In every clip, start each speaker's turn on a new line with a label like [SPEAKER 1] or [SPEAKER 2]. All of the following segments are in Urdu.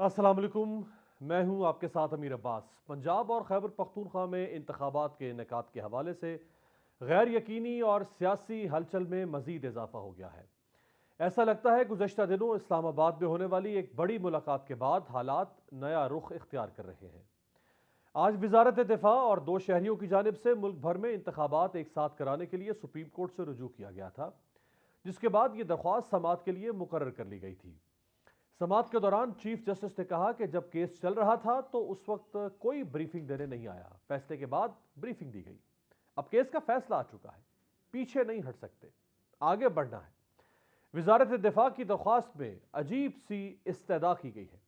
[SPEAKER 1] السلام علیکم، میں ہوں آپ کے ساتھ امیر عباس۔ پنجاب اور خیبر پختونخوا میں انتخابات کے انعقاد کے حوالے سے غیر یقینی اور سیاسی ہلچل میں مزید اضافہ ہو گیا ہے۔ ایسا لگتا ہے گزشتہ دنوں اسلام آباد میں ہونے والی ایک بڑی ملاقات کے بعد حالات نیا رخ اختیار کر رہے ہیں۔ آج وزارت دفاع اور دو شہریوں کی جانب سے ملک بھر میں انتخابات ایک ساتھ کرانے کے لیے سپریم کورٹ سے رجوع کیا گیا تھا، جس کے بعد یہ درخواست سماعت کے لیے مقرر کر لی گئی تھی۔ سماعت کے دوران چیف جسٹس نے کہا کہ جب کیس چل رہا تھا تو اس وقت کوئی بریفنگ دینے نہیں آیا، فیصلے کے بعد بریفنگ دی گئی۔ اب کیس کا فیصلہ آ چکا ہے، پیچھے نہیں ہٹ سکتے، آگے بڑھنا ہے۔ وزارت دفاع کی درخواست میں عجیب سی استدعا کی گئی ہے۔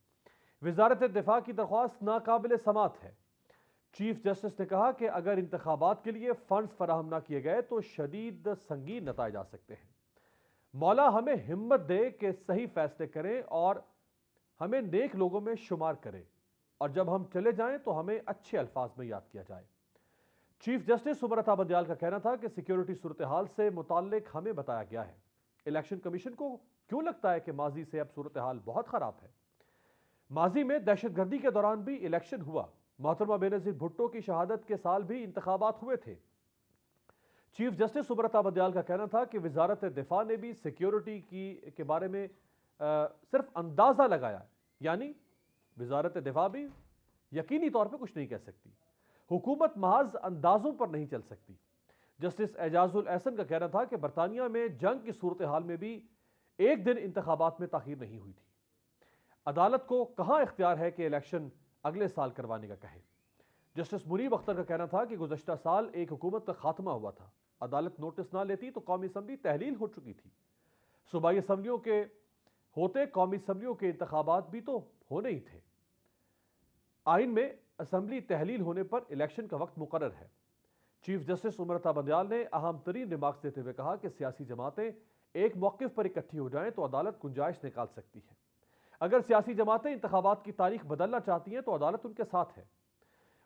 [SPEAKER 1] وزارت دفاع کی درخواست ناقابل سماعت ہے۔ چیف جسٹس نے کہا کہ اگر انتخابات کے لیے فنڈز فراہم نہ کیے گئے تو شدید سنگین نتائج آ سکتے ہیں۔ مولا ہمیں ہمت دے کہ صحیح فیصلے کریں اور ہمیں نیک لوگوں میں شمار کرے، اور جب ہم چلے جائیں تو ہمیں اچھے الفاظ میں یاد کیا جائے۔ چیف جسٹس سمرتا بندیال کا کہنا تھا کہ سیکیورٹی صورتحال سے متعلق ہمیں بتایا گیا ہے۔ الیکشن کمیشن کو کیوں لگتا ہے کہ ماضی سے اب صورتحال بہت خراب ہے؟ ماضی میں دہشت گردی کے دوران بھی الیکشن ہوا، محترمہ بینظیر بھٹو کی شہادت کے سال بھی انتخابات ہوئے تھے۔ چیف جسٹس سمرتا بندیال کا کہنا تھا کہ وزارت دفاع نے بھی سیکیورٹی کے بارے میں صرف اندازہ لگایا، یعنی وزارت دفاع بھی یقینی طور پہ کچھ نہیں کہہ سکتی، حکومت محض اندازوں پر نہیں چل سکتی۔ جسٹس اعجاز الاحسن کا کہنا تھا کہ برطانیہ میں جنگ کی صورتحال میں بھی ایک دن انتخابات میں تاخیر نہیں ہوئی تھی۔ عدالت کو کہاں اختیار ہے کہ الیکشن اگلے سال کروانے کا کہے؟ جسٹس منیب اختر کا کہنا تھا کہ گزشتہ سال ایک حکومت کا خاتمہ ہوا تھا، عدالت نوٹس نہ لیتی تو قومی اسمبلی تحلیل ہو چکی تھی۔ صوبائی اسمبلیوں کے ہوتے قومی اسمبلیوں کے انتخابات بھی تو ہونے ہی تھے۔ آئین میں اسمبلی تحلیل ہونے پر الیکشن کا وقت مقرر ہے۔ چیف جسٹس سمرتا بندیال نے اہم ترین ریمارکس دیتے ہوئے کہا کہ سیاسی جماعتیں ایک موقف پر اکٹھی ہو جائیں تو عدالت گنجائش نکال سکتی ہے۔ اگر سیاسی جماعتیں انتخابات کی تاریخ بدلنا چاہتی ہیں تو عدالت ان کے ساتھ ہے۔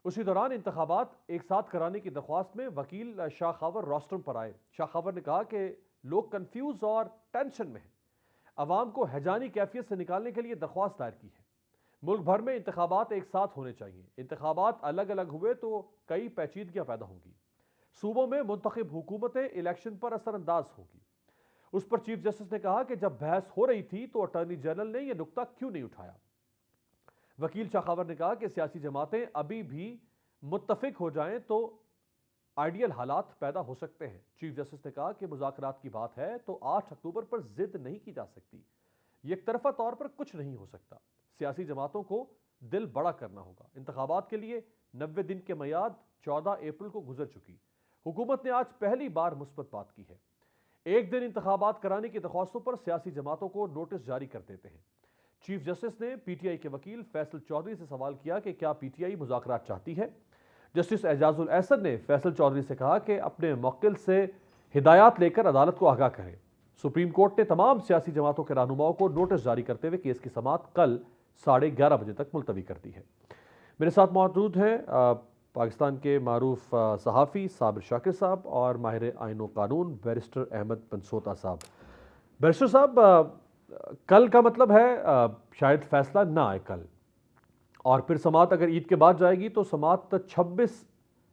[SPEAKER 1] اسی دوران انتخابات ایک ساتھ کرانے کی درخواست میں وکیل شاہ خاور روسٹرم پر آئے۔ شاہ خاور نے کہا کہ لوگ کنفیوز اور ٹینشن میں ہیں، عوام کو ہیجانی کیفیت سے نکالنے کے لیے درخواست دائر کی ہے۔ ملک بھر میں انتخابات ایک ساتھ ہونے چاہیے، انتخابات الگ الگ ہوئے تو کئی پیچیدگیاں پیدا ہوں گی، صوبوں میں منتخب حکومتیں الیکشن پر اثر انداز ہوگی۔ اس پر چیف جسٹس نے کہا کہ جب بحث ہو رہی تھی تو اٹارنی جنرل نے یہ نکتہ کیوں نہیں اٹھایا؟ وکیل شاہ خاور نے کہا کہ سیاسی جماعتیں ابھی بھی متفق ہو جائیں تو آئیڈیل حالات پیدا ہو سکتے ہیں۔ چیف جسٹس نے کہا کہ مذاکرات کی بات ہے تو 8 اکتوبر پر ضد نہیں کی جا سکتی، یک طرفہ طور پر کچھ نہیں ہو سکتا، سیاسی جماعتوں کو دل بڑا کرنا ہوگا۔ انتخابات کے لیے 90 دن کے میعاد 14 اپریل کو گزر چکی، حکومت نے آج پہلی بار مثبت بات کی ہے۔ ایک دن انتخابات کرانے کی درخواستوں پر سیاسی جماعتوں کو نوٹس جاری کر دیتے ہیں۔ چیف جسٹس نے پی ٹی آئی کے وکیل فیصل چودھری سے سوال کیا کہ کیا پی ٹی آئی مذاکرات چاہتی ہے؟ جسٹس اعجاز الاحسن نے فیصل چودھری سے کہا کہ اپنے موکل سے ہدایات لے کر عدالت کو آگاہ کریں۔ سپریم کورٹ نے تمام سیاسی جماعتوں کے رہنماؤں کو نوٹس جاری کرتے ہوئے کیس کی سماعت کل 11:30 بجے تک ملتوی کر دی ہے۔ میرے ساتھ موجود ہیں پاکستان کے معروف صحافی صابر شاکر صاحب اور ماہر آئین و قانون بیرسٹر احمد بنسوتا صاحب۔ بیرسٹر صاحب، کل کا مطلب ہے شاید فیصلہ نہ آئے کل، اور پھر سماعت اگر عید کے بعد جائے گی تو سماعت 26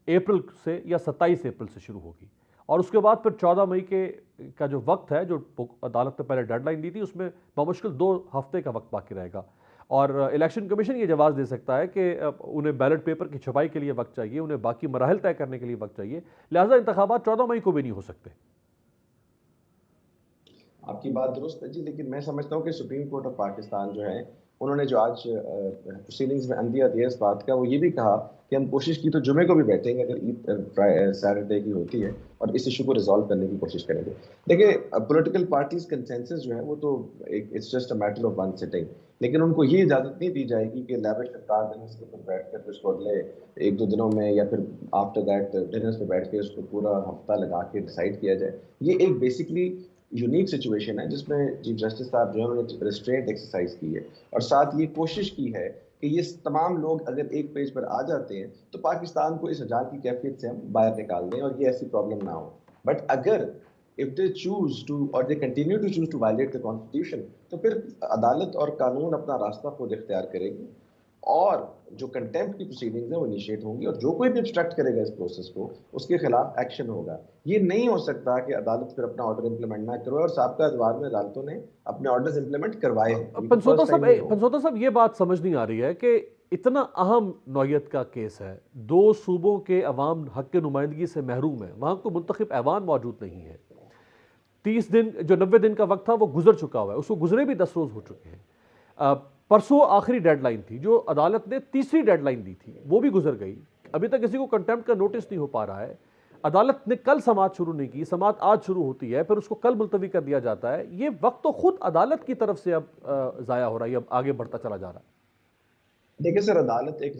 [SPEAKER 1] اپریل سے یا 27 اپریل سے شروع ہوگی، اور اس کے بعد پھر 14 مئی کا جو وقت ہے جو عدالت نے پہلے ڈیڈ لائن دی تھی اس میں بمشکل 2 ہفتے کا وقت باقی رہے گا، اور الیکشن کمیشن یہ جواز دے سکتا ہے کہ انہیں بیلٹ پیپر کی چھپائی کے لیے وقت چاہیے، انہیں باقی مراحل طے کرنے کے لیے وقت چاہیے، لہٰذا انتخابات 14 مئی کو بھی نہیں ہو سکتے۔
[SPEAKER 2] آپ کی بات درست ہے جی، لیکن میں سمجھتا ہوں کہ سپریم کورٹ آف پاکستان جو ہے انہوں نے جو آج پروسیڈنگز میں عندیہ دیا اس بات کا، وہ یہ بھی کہا کہ ہم کوشش کی تو جمعے کو بھی بیٹھیں گے اگر عید سیٹرڈے کی ہوتی ہے، اور اس ایشو کو ریزالو کرنے کی کوشش کریں گے۔ دیکھیں، پولیٹیکل پارٹیز کنسنسس جو ہے وہ تو it's just a matter of one sitting, لیکن ان کو یہ اجازت نہیں دی جائے گی کہ لیوش افطار ڈنرس کے اوپر بیٹھ کر اس کو اگلے 1-2 دنوں میں یا پھر آفٹر دیٹ ڈنرس پہ بیٹھ کے اس کو پورا ہفتہ لگا کے ڈیسائیڈ کیا جائے۔ یہ ایک بیسکلی یونیک سچویشن ہے جس میں چیف جسٹس صاحب جو ہے ریسٹرینٹ ایکسرسائز کی ہے، اور ساتھ یہ کوشش کی ہے کہ یہ تمام لوگ اگر ایک پیج پر آ جاتے ہیں تو پاکستان کو اس حجال کی کیفیت سے ہم باہر نکال دیں اور یہ ایسی پرابلم نہ ہو۔ بٹ اگر if they choose to or they continue to choose to violate the constitution, تو پھر عدالت اور قانون اپنا راستہ خود اختیار کرے گی اور جو کنٹمپٹ کی پروسیڈنگز ہیں وہ انیشیٹ ہوں گی اور جو کوئی بھی obstruct کرے گا اس پروسیس کو اس کے خلاف ایکشن ہوگا. یہ نہیں ہو سکتا کہ عدالت پھر اپنا آرڈر امپلیمنٹ نہ کروائے, اور سابقہ ادوار میں عدالتوں نے اپنے آرڈرز امپلیمنٹ کروائے ہیں.
[SPEAKER 1] پنسوٹا صاحب یہ بات سمجھ نہیں آ رہی ہے کہ اتنا اہم نوعیت کا کیس ہے, 2 صوبوں کے عوام حق نمائندگی سے محروم ہیں, وہاں کوئی منتخب ایوان موجود نہیں ہے, 30 دن جو 90 دن کا وقت تھا وہ گزر چکا ہوا ہے, اس کو گزرے بھی 10 روز ہو چکے ہیں. پرسوں آخری ڈیڈ لائن تھی جو عدالت نے تیسری ڈیڈ لائن دی تھی وہ بھی گزر گئی, ابھی تک کسی کو کنٹمپٹ کا نوٹس نہیں ہو پا رہا ہے. عدالت نے کل سماعت شروع نہیں کی, سماعت آج شروع ہوتی ہے, پھر اس کو کل ملتوی کر دیا جاتا ہے. یہ وقت تو خود عدالت کی طرف سے اب ضائع ہو رہا ہے, اب آگے بڑھتا چلا جا رہا ہے.
[SPEAKER 2] دیکھیں سر, عدالت ایک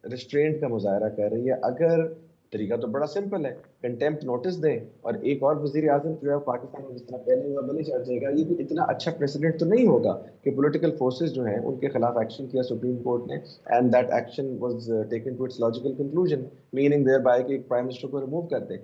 [SPEAKER 2] ریسٹرینٹ کا مظاہرہ کر رہی ہے. اگر طریقہ تو بڑا سمپل ہے, کنٹمپٹ نوٹس دیں اور ایک اور وزیر اعظم جو ہے پاکستان میں جس طرح پہلے ہوا بلی چڑھ جائے گا. یہ بھی اتنا اچھا پریسیڈنٹ تو نہیں ہوگا کہ پولیٹیکل فورسز جو ہیں ان کے خلاف ایکشن کیا سپریم کورٹ نے, and that action was taken to its logical conclusion, meaning thereby بائی کہ پرائم منسٹر کو ریموو کر دیں.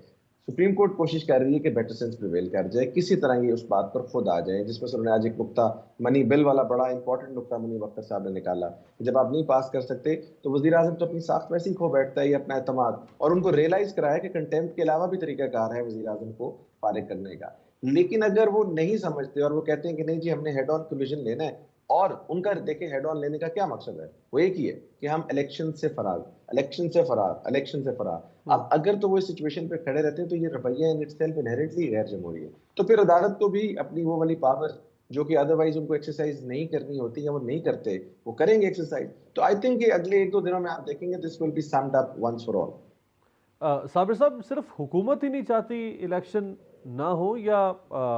[SPEAKER 2] سپریم کورٹ کوشش کر رہی ہے کہ بیٹر سینس پریویل کر جائے, کسی طرح یہ اس بات پر خود آ جائے, جس میں سے انہوں نے آج ایک نقطہ منی بل والا بڑا امپورٹنٹ نقطہ منی بختر صاحب نے نکالا. جب آپ نہیں پاس کر سکتے تو وزیر اعظم تو اپنی ساخت ویسے ہی کھو بیٹھتا ہے, اپنا اعتماد, اور ان کو ریئلائز کرایا کہ کنٹمپٹ کے علاوہ بھی طریقہ کار ہے وزیر اعظم کو فارغ کرنے کا. لیکن اگر وہ نہیں سمجھتے اور وہ کہتے ہیں کہ نہیں جی ہم نے ہیڈ آن کولیجن لینا ہے, اور ان کا دیکھیں ہیڈ آن لینے کا کیا مقصد ہے, وہ ایک ہی ہے کہ ہم الیکشن سے فرار, الیکشن سے فرار, الیکشن سے فرار. اب اگر تو وہ اس سچویشن پہ کھڑے رہتے ہیں تو یہ رویہ ان اٹ سیلف انہیرنٹلی غیر جمہوری ہے. تو پھر عدالت کو بھی اپنی وہ والی پاور جو کہ ادروائز ان کو ایکسرسائز نہیں کرنی ہوتی یا وہ نہیں کرتے, وہ کریں گے ایکسرسائز. تو آئی تھنک کہ اگلے 1-2 دنوں میں آپ دیکھیں گے this will be summed up once for all.
[SPEAKER 1] Sabir صاحب, صرف حکومت ہی نہیں چاہتی الیکشن نہ ہو, یا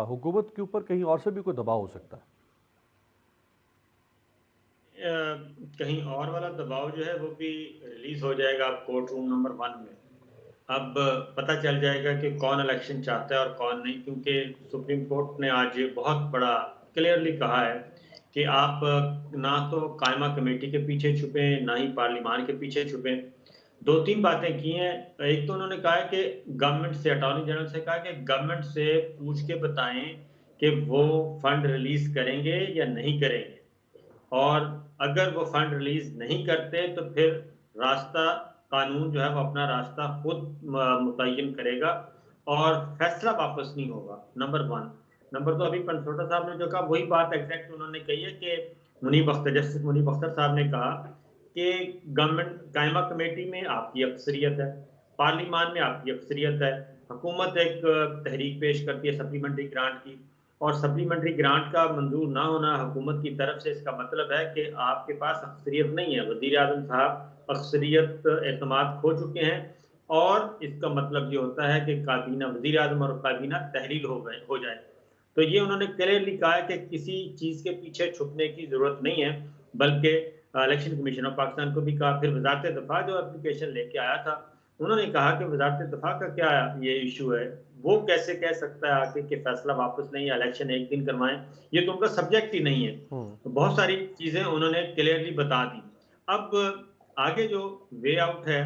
[SPEAKER 1] حکومت کے اوپر کہیں اور سے بھی کوئی دباؤ ہو سکتا ہے؟
[SPEAKER 3] کہیں اور والا دباؤ جو ہے وہ بھی ریلیز ہو جائے گا کورٹ روم نمبر 1 میں. اب پتہ چل جائے گا کہ کون الیکشن چاہتا ہے اور کون نہیں, کیونکہ سپریم کورٹ نے آج بہت بڑا کلیئرلی کہا ہے کہ آپ نہ تو قائمہ کمیٹی کے پیچھے چھپیں نہ ہی پارلیمان کے پیچھے چھپیں. 2-3 باتیں کی ہیں. ایک تو انہوں نے کہا کہ گورنمنٹ سے, اٹارنی جنرل سے کہا کہ گورنمنٹ سے پوچھ کے بتائیں کہ وہ فنڈ ریلیز کریں گے یا نہیں کریں گے, اور اگر وہ فنڈ ریلیز نہیں کرتے تو پھر راستہ قانون جو ہے وہ اپنا راستہ خود متعین کرے گا اور فیصلہ واپس نہیں ہوگا. نمبر 1. نمبر 2, ابھی پنسوٹا صاحب نے جو کہا وہی بات ایگزیکٹ انہوں نے کہی ہے کہ جسٹس منی بختر صاحب نے کہا کہ گورنمنٹ قائمہ کمیٹی میں آپ کی اکثریت ہے, پارلیمان میں آپ کی اکثریت ہے, حکومت ایک تحریک پیش کرتی ہے سپلیمنٹری گرانٹ کی, اور سپلیمنٹری گرانٹ کا منظور نہ ہونا حکومت کی طرف سے اس کا مطلب ہے کہ آپ کے پاس اکثریت نہیں ہے. وزیر اعظم صاحب اکثریت اعتماد کھو چکے ہیں, اور اس کا مطلب یہ ہوتا ہے کہ کابینہ, وزیر اعظم اور کابینہ تحلیل ہو جائے. تو یہ انہوں نے کلیئرلی کہا کہ کسی چیز کے پیچھے چھپنے کی ضرورت نہیں ہے, بلکہ الیکشن کمیشن آف پاکستان کو بھی کہا. پھر وزارت دفاع جو اپلیکیشن لے کے آیا تھا, انہوں نے کہا کہ وزارت دفاع کا کیا یہ ایشو ہے, وہ کیسے کہہ سکتا ہے آگے کہ فیصلہ واپس نہیں, الیکشن ایک دن کروائیں, یہ تو ان کا سبجیکٹ ہی نہیں ہے. بہت ساری چیزیں انہوں نے کلیئرلی بتا دی. اب آگے جو وے آؤٹ ہے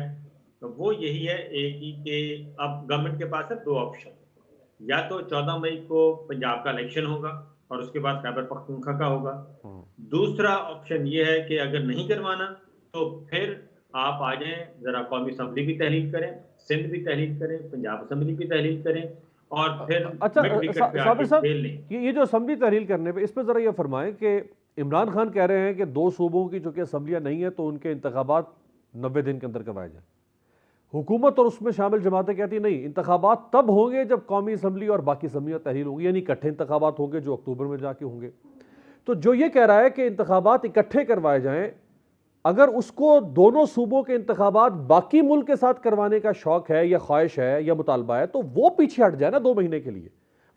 [SPEAKER 3] وہ یہی ہے ایک ہی کہ اب گورنمنٹ کے پاس ہے 2 آپشن, یا تو 14 مئی کو پنجاب کا الیکشن ہوگا اور اس کے بعد خیبر پختونخوا کا ہوگا. دوسرا آپشن یہ ہے کہ اگر نہیں کروانا تو پھر آپ آ جائیں, ذرا قومی اسمبلی بھی تحلیل کریں, سندھ بھی تحلیل کریں, پنجاب اسمبلی بھی تحلیل کریں, اور پھر مڈ وکٹ پہ آ کے کھیل لیں.
[SPEAKER 1] یہ جو اسمبلی تحلیل کرنے پہ, اس پہ ذرا یہ فرمائیں کہ عمران خان کہہ رہے ہیں کہ 2 صوبوں کی چونکہ اسمبلیاں نہیں ہیں تو ان کے انتخابات 90 دن کے اندر کروائے جائیں. حکومت اور اس میں شامل جماعتیں کہتی ہیں نہیں, انتخابات تب ہوں گے جب قومی اسمبلی اور باقی اسمبلیاں تحلیل ہوں گی, یعنی اکٹھے انتخابات ہوں گے جو اکتوبر میں جا کے ہوں گے. تو جو یہ کہہ رہا ہے کہ انتخابات اکٹھے کروائے جائیں, اگر اس کو دونوں صوبوں کے انتخابات باقی ملک کے ساتھ کروانے کا شوق ہے یا خواہش ہے یا مطالبہ ہے تو وہ پیچھے ہٹ جائے نا 2 مہینے کے لیے.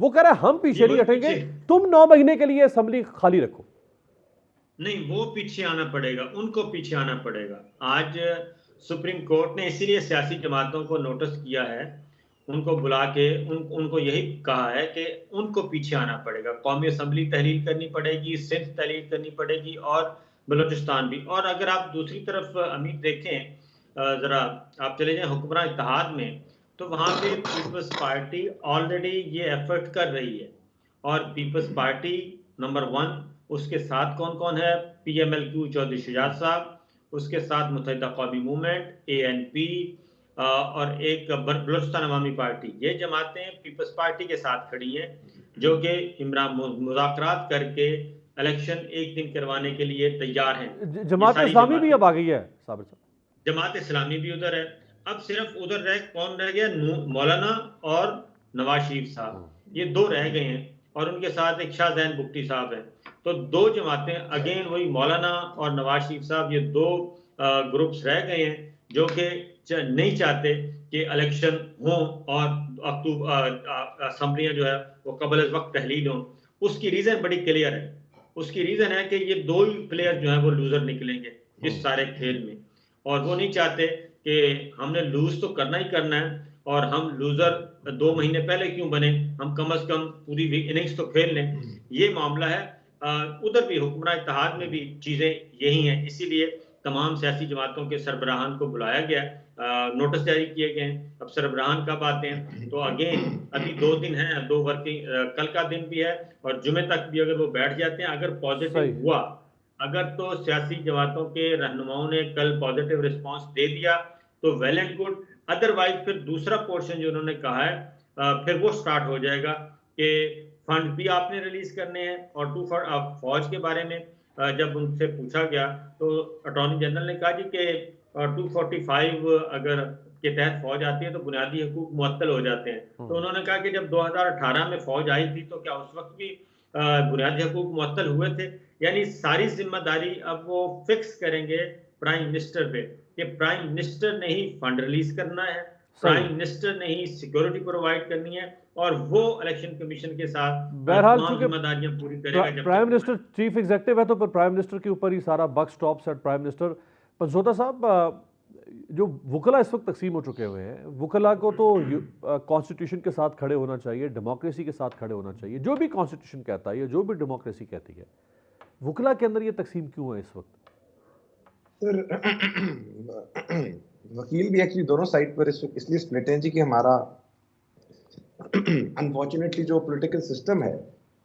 [SPEAKER 1] وہ کہہ رہا ہے ہم پیچھے نہیں ہٹیں گے, تم 9 مہینے کے لیے اسمبلی خالی رکھو.
[SPEAKER 3] نہیں, وہ پیچھے آنا پڑے گا, ان کو پیچھے آنا پڑے گا. آج سپریم کورٹ نے اسی لیے سیاسی جماعتوں کو نوٹس کیا ہے, ان کو بلا کے ان کو یہی کہا ہے کہ ان کو پیچھے آنا پڑے گا. قومی اسمبلی تحلیل کرنی پڑے گی, سندھ تحلیل کرنی پڑے گی, اور بلوچستان بھی. اور اگر آپ دوسری طرف امید دیکھیں, ذرا آپ چلے جائیں حکمراں اتحاد میں, تو وہاں پہ پیپلز پارٹی آلریڈی یہ ایفرٹ کر رہی ہے، اور پیپلز پارٹی نمبر 1، اس کے ساتھ کون کون ہے؟ P M L Q Chaudhry Shujaat صاحب، اس کے ساتھ متحدہ قومی موومنٹ، اے این پی، اور ایک بلوچستان عوامی پارٹی. یہ جماعتیں پیپلز پارٹی کے ساتھ کھڑی ہیں، جو کہ مذاکرات کر کے الیکشن ایک دن کروانے کے لیے تیار ہیں.
[SPEAKER 1] جماعت اسلامی بھی اب آ گئی ہے صابر صاحب؟
[SPEAKER 3] جماعت اسلامی بھی ادھر ہے. اب صرف ادھر کون رہ گیا؟ مولانا اور نواز شریف صاحب، یہ دو رہ گئے ہیں، اور ان کے ساتھ ایک شاہ زین بگٹی صاحب ہیں. تو دو جماعتیں، اگین وہی مولانا اور نواز شریف صاحب، یہ دو گروپس رہ گئے ہیں جو کہ نہیں چاہتے کہ الیکشن ہوں اور اسمبلیاں جو ہے وہ قبل از وقت تحلیل ہوں. اس کی ریزن بڑی کلیئر ہے. اس کی ریزن ہے کہ یہ دو ہی پلیئر جو ہیں وہ لوزر نکلیں گے اس سارے کھیل میں، اور وہ نہیں چاہتے کہ ہم نے لوز تو کرنا ہی کرنا ہے، اور ہم لوزر 2 مہینے پہلے کیوں بنے، ہم کم از کم پوری اننگز تو کھیل لیں. یہ معاملہ ہے. ادھر بھی حکمراں اتحاد میں بھی چیزیں یہی ہیں. اسی لیے تمام سیاسی جماعتوں کے سربراہان کو بلایا گیا، نوٹس جاری کیے گئے ہیں. اب سربراہان کب آتے ہیں؟ تو اگین ابھی 2 دن ہیں، 2 ورکنگ، کل کا دن بھی ہے اور جمعے تک بھی اگر وہ بیٹھ جاتے ہیں، اگر پازیٹیو ہوا، اگر تو سیاسی جماعتوں کے رہنماؤں نے کل پازیٹیو رسپانس دے دیا تو ویل اینڈ گڈ. ادروائز پھر دوسرا پورشن جو انہوں نے کہا ہے پھر وہ سٹارٹ ہو جائے گا کہ فنڈ بھی آپ نے ریلیز کرنے ہیں. اور فوج کے بارے میں جب ان سے پوچھا گیا تو اٹارنی جنرل نے کہا جی کہ 245 اگر کے تحت فوج آتی ہے تو بنیادی حقوق معطل ہو جاتے ہیں. تو انہوں نے کہا کہ جب 2018 میں فوج آئی تھی تو کیا اس وقت بھی بنیادی حقوق معطل ہوئے تھے؟ یعنی ساری ذمہ داری اب وہ فکس کریں گے پرائم منسٹر پہ، کہ پرائم منسٹر نے ہی فنڈ ریلیز کرنا ہے، پرائم منسٹر نے ہی سیکورٹی پرووائڈ کرنی ہے، اور وہ الیکشن کمیشن کے ساتھ
[SPEAKER 1] بہرحال
[SPEAKER 3] تمام ذمہ داریاں پوری کرے گا. جب
[SPEAKER 1] پرائم منسٹر چیف ایگزیکٹو ہے تو پھر پرائم منسٹر کے اوپر ہی سارا بک سٹاپس ایٹ پرائم منسٹر. پنسوتا صاحب، جو وکلا اس وقت تقسیم ہو چکے ہوئے ہیں، وکلا کو تو کانسٹیٹیوشن کے ساتھ کھڑے ہونا چاہیے، ڈیموکریسی کے ساتھ کھڑے ہونا چاہیے، جو بھی کانسٹیٹیوشن کہتا ہے یا جو بھی ڈیموکریسی کہتی ہے. وکلا کے اندر یہ تقسیم کیوں ہے اس وقت؟
[SPEAKER 2] سر وکیل بھی ایکچولی دونوں سائڈ پر اس لیے سپلٹ ہیں جی کہ ہمارا انفارچونیٹلی جو پولیٹیکل سسٹم ہے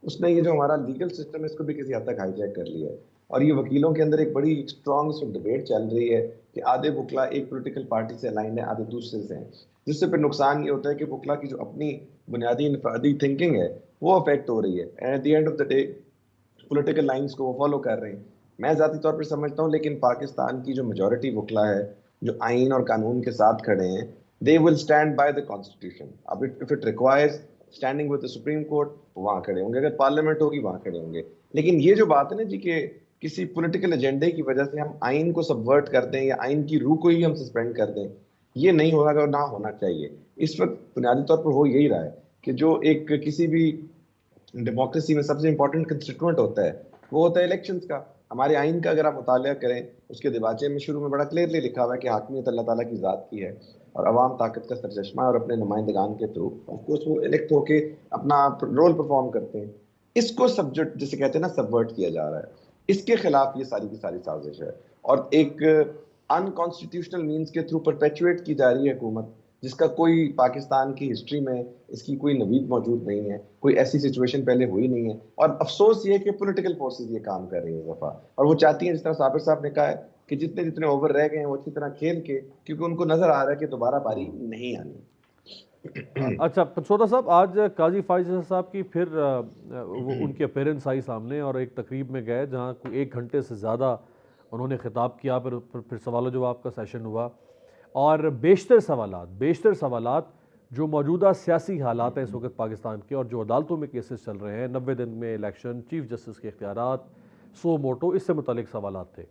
[SPEAKER 2] اس نے یہ جو ہمارا لیگل سسٹم ہے اس کو بھی کسی حد تک ہائی جیک کر لیا ہے. اور یہ وکیلوں کے اندر ایک بڑی اسٹرانگ ڈبیٹ چل رہی ہے کہ آدھے وکلا ایک پولیٹیکل پارٹی سے الائن ہے، آدھے دوسرے سے ہیں، جس سے پھر نقصان یہ ہوتا ہے کہ وکلا کی جو اپنی بنیادی انفرادی تھنکنگ ہے وہ افیکٹ ہو رہی ہے، and at the end of the day political lines کو وہ فالو کر رہے ہیں. میں ذاتی طور پر سمجھتا ہوں لیکن پاکستان کی جو میجورٹی وکلا ہے جو آئین اور قانون کے ساتھ کھڑے ہیں، they will stand by the constitution. اب if it requires standing with the Supreme Court وہاں کھڑے ہوں گے، اگر پارلیمنٹ ہوگی وہاں کھڑے ہوں گے. لیکن یہ جو بات ہے نا جی کہ کسی پولیٹیکل ایجنڈے کی وجہ سے ہم آئین کو سبورٹ کر دیں یا آئین کی روح کو ہی ہم سسپینڈ کر دیں، یہ نہیں ہوگا اور نہ ہونا چاہیے. اس وقت بنیادی طور پر ہو یہی رہا ہے کہ جو ایک کسی بھی ڈیموکریسی میں سب سے امپورٹنٹ کنسٹیٹوئنٹ ہوتا ہے وہ ہوتا ہے الیکشنز کا. ہمارے آئین کا اگر آپ مطالعہ کریں اس کے دیباچے میں شروع میں بڑا کلیئرلی لکھا ہوا ہے کہ حاکمیت اللہ تعالیٰ کی ذات کی ہے اور عوام طاقت کا سرچشمہ ہے، اور اپنے نمائندگان کے تھرو وہ الیکٹ ہو کے اپنا رول پرفارم کرتے ہیں. اس کو سبجیکٹ جسے کہتے ہیں نا سبورٹ کیا جا رہا ہے. اس کے خلاف یہ ساری کی ساری سازش ہے اور ایک انکانسٹیٹیوشنل مینز کے تھرو پرپیچویٹ کی جا رہی ہے حکومت، جس کا کوئی پاکستان کی ہسٹری میں اس کی کوئی نوید موجود نہیں ہے، کوئی ایسی سچویشن پہلے ہوئی نہیں ہے. اور افسوس یہ ہے کہ پولیٹیکل فورسز یہ کام کر رہی ہیں اس دفعہ، اور وہ چاہتی ہیں جس طرح صابر صاحب نے کہا ہے کہ جتنے اوور رہ گئے ہیں وہ اچھی طرح کھیل کے، کیونکہ ان کو نظر آ رہا ہے کہ دوبارہ باری نہیں آنی.
[SPEAKER 1] اچھا پنسوتا صاحب، آج قاضی فائز صاحب کی پھر ان کی اپیرنس آئی سامنے اور ایک تقریب میں گئے جہاں 1 گھنٹے سے زیادہ انہوں نے خطاب کیا، پھر سوال و جواب کا سیشن ہوا، اور بیشتر سوالات جو موجودہ سیاسی حالات ہیں اس وقت پاکستان کے اور جو عدالتوں میں کیسز چل رہے ہیں، 90 دن میں الیکشن، چیف جسٹس کے اختیارات، سو موٹو، اس سے متعلق سوالات تھے.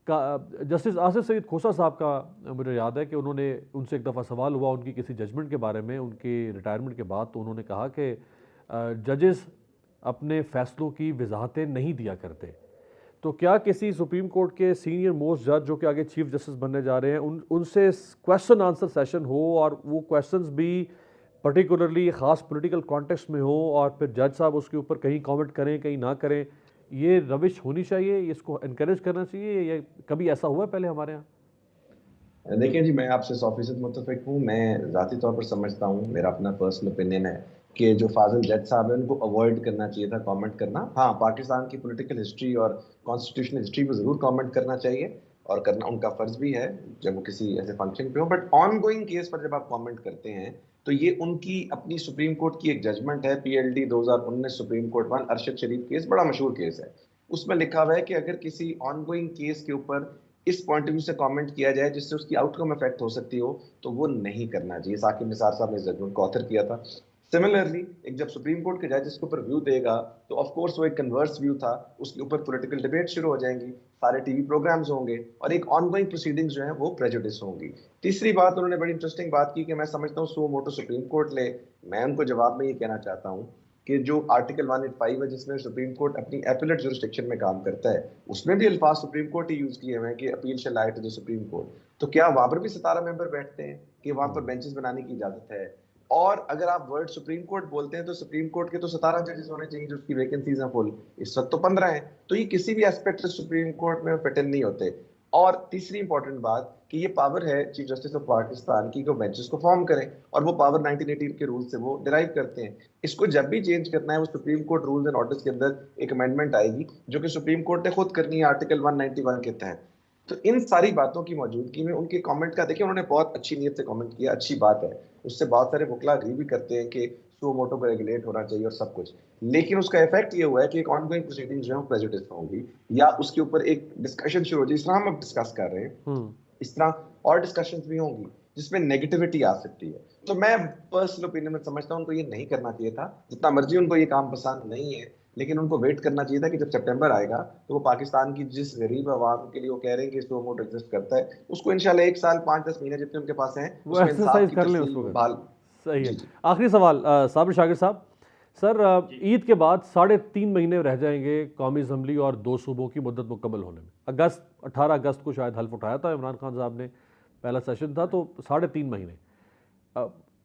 [SPEAKER 1] جسٹس آصف سعید کھوسہ صاحب کا مجھے یاد ہے کہ انہوں نے ان سے ایک دفعہ سوال ہوا ان کی کسی ججمنٹ کے بارے میں ان کی ریٹائرمنٹ کے بعد، تو انہوں نے کہا کہ ججز اپنے فیصلوں کی وضاحتیں نہیں دیا کرتے. تو کیا کسی سپریم کورٹ کے سینئر موسٹ جج جو کہ آگے چیف جسٹس بننے جا رہے ہیں ان سے کویشچن آنسر سیشن ہو اور وہ کویشچنز بھی پرٹیکولرلی خاص پولیٹیکل کانٹیکسٹ میں ہو اور پھر جج صاحب اس کے اوپر کہیں کامنٹ کریں کہیں نہ کریں، یہ روش ہونی چاہیے، اس کو انکریج کرنا چاہیے، یا کبھی ایسا ہوا ہے پہلے ہمارے ہاں؟
[SPEAKER 2] دیکھیں جی، میں آپ سے 100% متفق ہوں. میں ذاتی طور پر سمجھتا ہوں، میرا اپنا پرسنل اوپینین ہے کہ جو فاضل جج صاحب ہیں ان کو اوائڈ کرنا چاہیے تھا کامنٹ کرنا. ہاں، پاکستان کی پولیٹیکل ہسٹری اور کانسٹیٹیوشنل ہسٹری پہ ضرور کامنٹ کرنا چاہیے اور کرنا ان کا فرض بھی ہے جب وہ کسی ایسے فنکشن پہ ہو. بٹ آن گوئنگ کیس پر جب آپ کامنٹ کرتے ہیں تو یہ ان کی اپنی سپریم کورٹ کی ایک ججمنٹ ہے. PLD 2019 سپریم کورٹ 1 ارشد شریف کیس بڑا مشہور کیس ہے. اس میں لکھا ہوا ہے کہ اگر کسی آن گوئنگ کیس کے اوپر اس پوائنٹ آف ویو سے کامنٹ کیا جائے جس سے اس کی آؤٹ کم افیکٹ ہو سکتی ہو تو وہ نہیں کرنا چاہیے. ثاقب نثار صاحب نے ججمنٹ کو آتھر کیا تھا. سملرلی ایک جب سپریم کورٹ کے جج اس کے اوپر ویو دے گا تو آف کورس وہ ایک کنورس ویو تھا, اس کے اوپر پولیٹیکل ڈیبیٹ شروع ہو جائیں گی, سارے ٹی وی پروگرامز ہوں گے اور ایک آن گوئنگ پروسیڈنگز جو ہیں وہ پریجوڈس ہوں گی. تیسری بات انہوں نے بڑی انٹرسٹنگ بات کی کہ میں سمجھتا ہوں سو موٹو سپریم کورٹ لے. میں ان کو جواب میں یہ کہنا چاہتا ہوں کہ جو آرٹیکل 185 ہے جس میں سپریم کورٹ اپنی ایپلیٹ جورسڈکشن میں کام کرتا ہے اس میں بھی الفاظ سپریم کورٹ ہی یوز کیے ہوئے ہیں کہ appeal shall lie to the Supreme Court. تو کیا وہاں پر بھی 17 ممبر بیٹھتے ہیں کہ وہاں پر بینچز بنانے کی اجازت ہے؟ اور اگر آپ ورڈ سپریم کورٹ بولتے ہیں تو سپریم کورٹ کے تو 17 ججز ہونے چاہیے جو اس کی ویکنسیز ہیں فل, اس وقت تو 15 ہیں. تو یہ کسی بھی ایسپیکٹ سے سپریم کورٹ میں فٹ ان نہیں ہوتے. اور تیسری امپورٹنٹ بات کہ یہ پاور ہے چیف جسٹس آف پاکستان کی کہ وہ بینچز کو فارم کریں اور وہ پاور 1918 کے رول سے وہ ڈرائیو کرتے ہیں. اس کو جب بھی چینج کرنا ہے وہ Supreme Court rules and orders کے اندر ایک امینڈمنٹ آئے گی جو کہ سپریم کورٹ نے خود کرنی ہے آرٹیکل 191 کے تحت. تو ان ساری باتوں کی موجودگی میں ان کے کامنٹ کا دیکھیں, انہوں نے بہت اچھی نیت سے کامنٹ کیا, اچھی بات ہے, اس سے بہت سارے وکلا اگری بھی کرتے ہیں کہ سو موٹو کو ریگولیٹ ہونا چاہیے اور سب کچھ, لیکن اس کا افیکٹ یہ ہوا ہے کہ ایک آن گوئنگ پروسیڈنگ جو ہے وہ پریجوڈس ہوں گی یا اس کے اوپر ایک ڈسکشن شروع ہو جائے. اس طرح ہم اب ڈسکس کر رہے ہیں, اس طرح اور ڈسکشنز بھی ہوں گی جس میں نیگیٹیوٹی آ سکتی ہے. تو میں پرسنل اوپینین میں سمجھتا ہوں ان کو یہ نہیں کرنا چاہیے تھا. جتنا مرضی ان کو یہ کام پسند نہیں ہے لیکن ان کو ویٹ کرنا چاہیے تھا کہ جب سپٹمبر آئے گا تو وہ پاکستان کی جس غریب عوام کے لیے وہ کہہ رہے ہیں کہ سو موٹو ایگزسٹ کرتا ہے اس کو انشاءاللہ 1 سال 5-10 مہینے جتنے ان کے پاس ہیں
[SPEAKER 1] وہ ایکسرسائز کر لیں اس وقت. صحیح ہے. آخری سوال صابر شاکر صاحب, سر عید کے بعد 3.5 مہینے رہ جائیں گے قومی اسمبلی اور 2 صوبوں کی مدت مکمل ہونے میں. 18 اگست کو شاید حلف اٹھایا تھا عمران خان صاحب نے, پہلا سیشن تھا, تو 3.5 مہینے.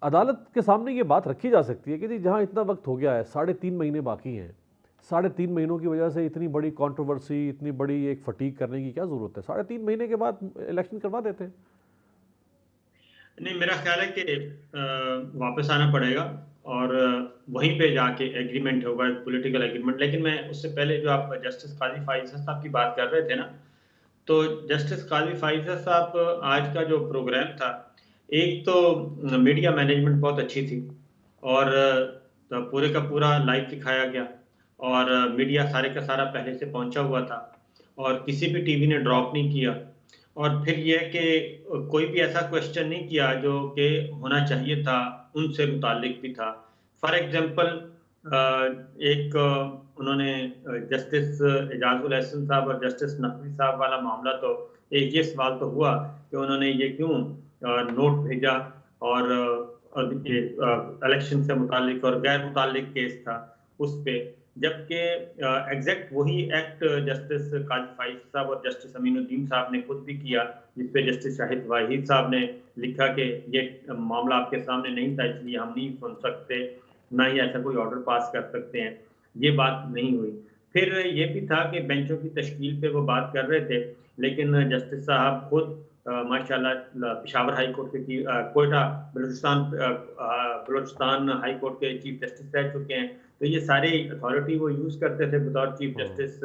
[SPEAKER 1] عدالت کے سامنے یہ بات رکھی جا سکتی ہے کہ جی جہاں اتنا وقت ہو گیا ہے, 3.5 مہینے باقی ہیں, 3.5 مہینوں کی وجہ سے اتنی بڑی کانٹروورسی, اتنی بڑی ایک فٹیگ کرنے کی کیا ضرورت ہے؟ 3.5 مہینے کے بعد الیکشن کروا دیتے ہیں.
[SPEAKER 3] نہیں, میرا خیال ہے کہ واپس آنا پڑے گا اور وہیں پہ جا کے ایگریمنٹ ہوگا, پولیٹیکل ایگریمنٹ. لیکن میں اس سے پہلے جو آپ جسٹس قاضی فائز صاحب کی بات کر رہے تھے نا, تو جسٹس قاضی فائز صاحب آج کا جو پروگرام تھا, ایک تو میڈیا مینجمنٹ بہت اچھی تھی اور پورے کا پورا لائیو دکھایا گیا اور میڈیا سارے کا سارا پہلے سے پہنچا ہوا تھا اور کسی بھی ٹی وی نے ڈراپ نہیں کیا. اور پھر یہ کہ کوئی بھی ایسا کوشچن نہیں کیا جو کہ ہونا چاہیے تھا ان سے متعلق بھی تھا. فار ایگزامپل ایک انہوں نے جسٹس اعجاز الاحسن صاحب اور جسٹس نقوی صاحب والا معاملہ, تو ایک یہ سوال تو ہوا کہ انہوں نے یہ کیوں نوٹ بھیجا اور الیکشن سے متعلق اور غیر متعلق کیس تھا اس پہ, جبکہ ایگزیکٹ وہی ایکٹ جسٹس قاضی فائز صاحب اور جسٹس امین الدین صاحب نے خود بھی کیا, جس پہ جسٹس شاہد واحد صاحب نے لکھا کہ یہ معاملہ آپ کے سامنے نہیں تھا اس لیے ہم نہیں سن سکتے, نہ ہی ایسا کوئی آرڈر پاس کر سکتے ہیں. یہ بات نہیں ہوئی. پھر یہ بھی تھا کہ بینچوں کی تشکیل پہ وہ بات کر رہے تھے, لیکن جسٹس صاحب خود ماشاءاللہ پشاور ہائی کورٹ کے کوئٹہ بلوچستان ہائی کورٹ کے چیف جسٹس رہ چکے ہیں, تو یہ ساری اتھارٹی وہ یوز کرتے تھے بطور چیف جسٹس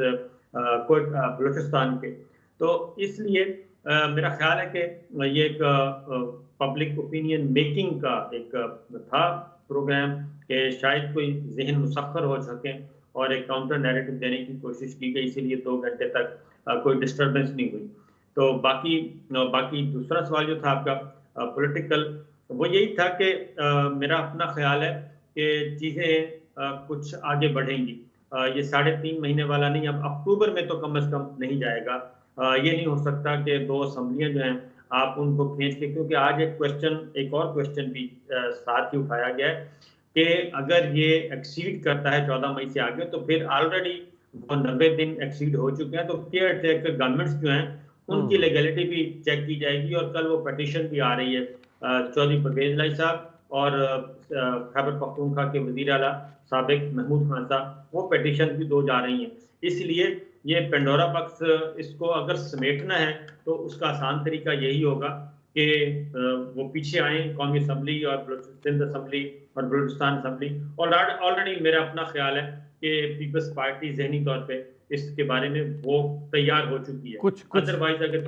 [SPEAKER 3] بلوچستان کے. تو اس لیے میرا خیال ہے کہ یہ ایک پبلک اوپینین میکنگ کا ایک تھا پروگرام کہ شاید کوئی ذہن مسخر ہو سکے اور ایک کاؤنٹر نیریٹو دینے کی کوشش کی گئی, اسی لیے 2 گھنٹے تک کوئی ڈسٹربنس نہیں ہوئی. تو باقی دوسرا سوال جو تھا آپ کا پولیٹیکل, وہ یہی تھا کہ میرا اپنا خیال ہے کہ چیزیں کچھ آگے بڑھیں گی. یہ 3.5 مہینے والا نہیں, اب اکتوبر میں تو کم از کم نہیں جائے گا. یہ نہیں ہو سکتا کہ 2 اسمبلیاں جو ہیں آپ ان کو کھینچ کے, کیونکہ آج ایک اور کوشچن بھی ساتھ ہی اٹھایا گیا ہے کہ اگر یہ ایکسیڈ کرتا ہے 14 مئی سے آگے تو پھر آلریڈی وہ 90 دن ایکسیڈ ہو چکے ہیں, تو کیئر ٹیکر گورنمنٹس جو ہیں ان کی لیگلٹی بھی چیک کی جائے گی. اور کل وہ پیٹیشن بھی آ رہی ہے چودھری پرویز الہی صاحب اور خیبر پختونخوا کے وزیر اعلیٰ سابق محمود خان صاحب, وہ پیٹیشن بھی 2 جا رہی ہیں. اس لیے یہ پینڈورا باکس اس کو اگر سمیٹنا ہے تو اس کا آسان طریقہ یہی ہوگا کہ وہ پیچھے آئیں قومی اسمبلی اور سندھ اسمبلی اور بلوچستان اسمبلی. آلریڈی میرا اپنا خیال ہے کہ پیپلز پارٹی ذہنی طور پہ اس کے بارے میں وہ تیار ہو چکی ہے. ادروائز اگر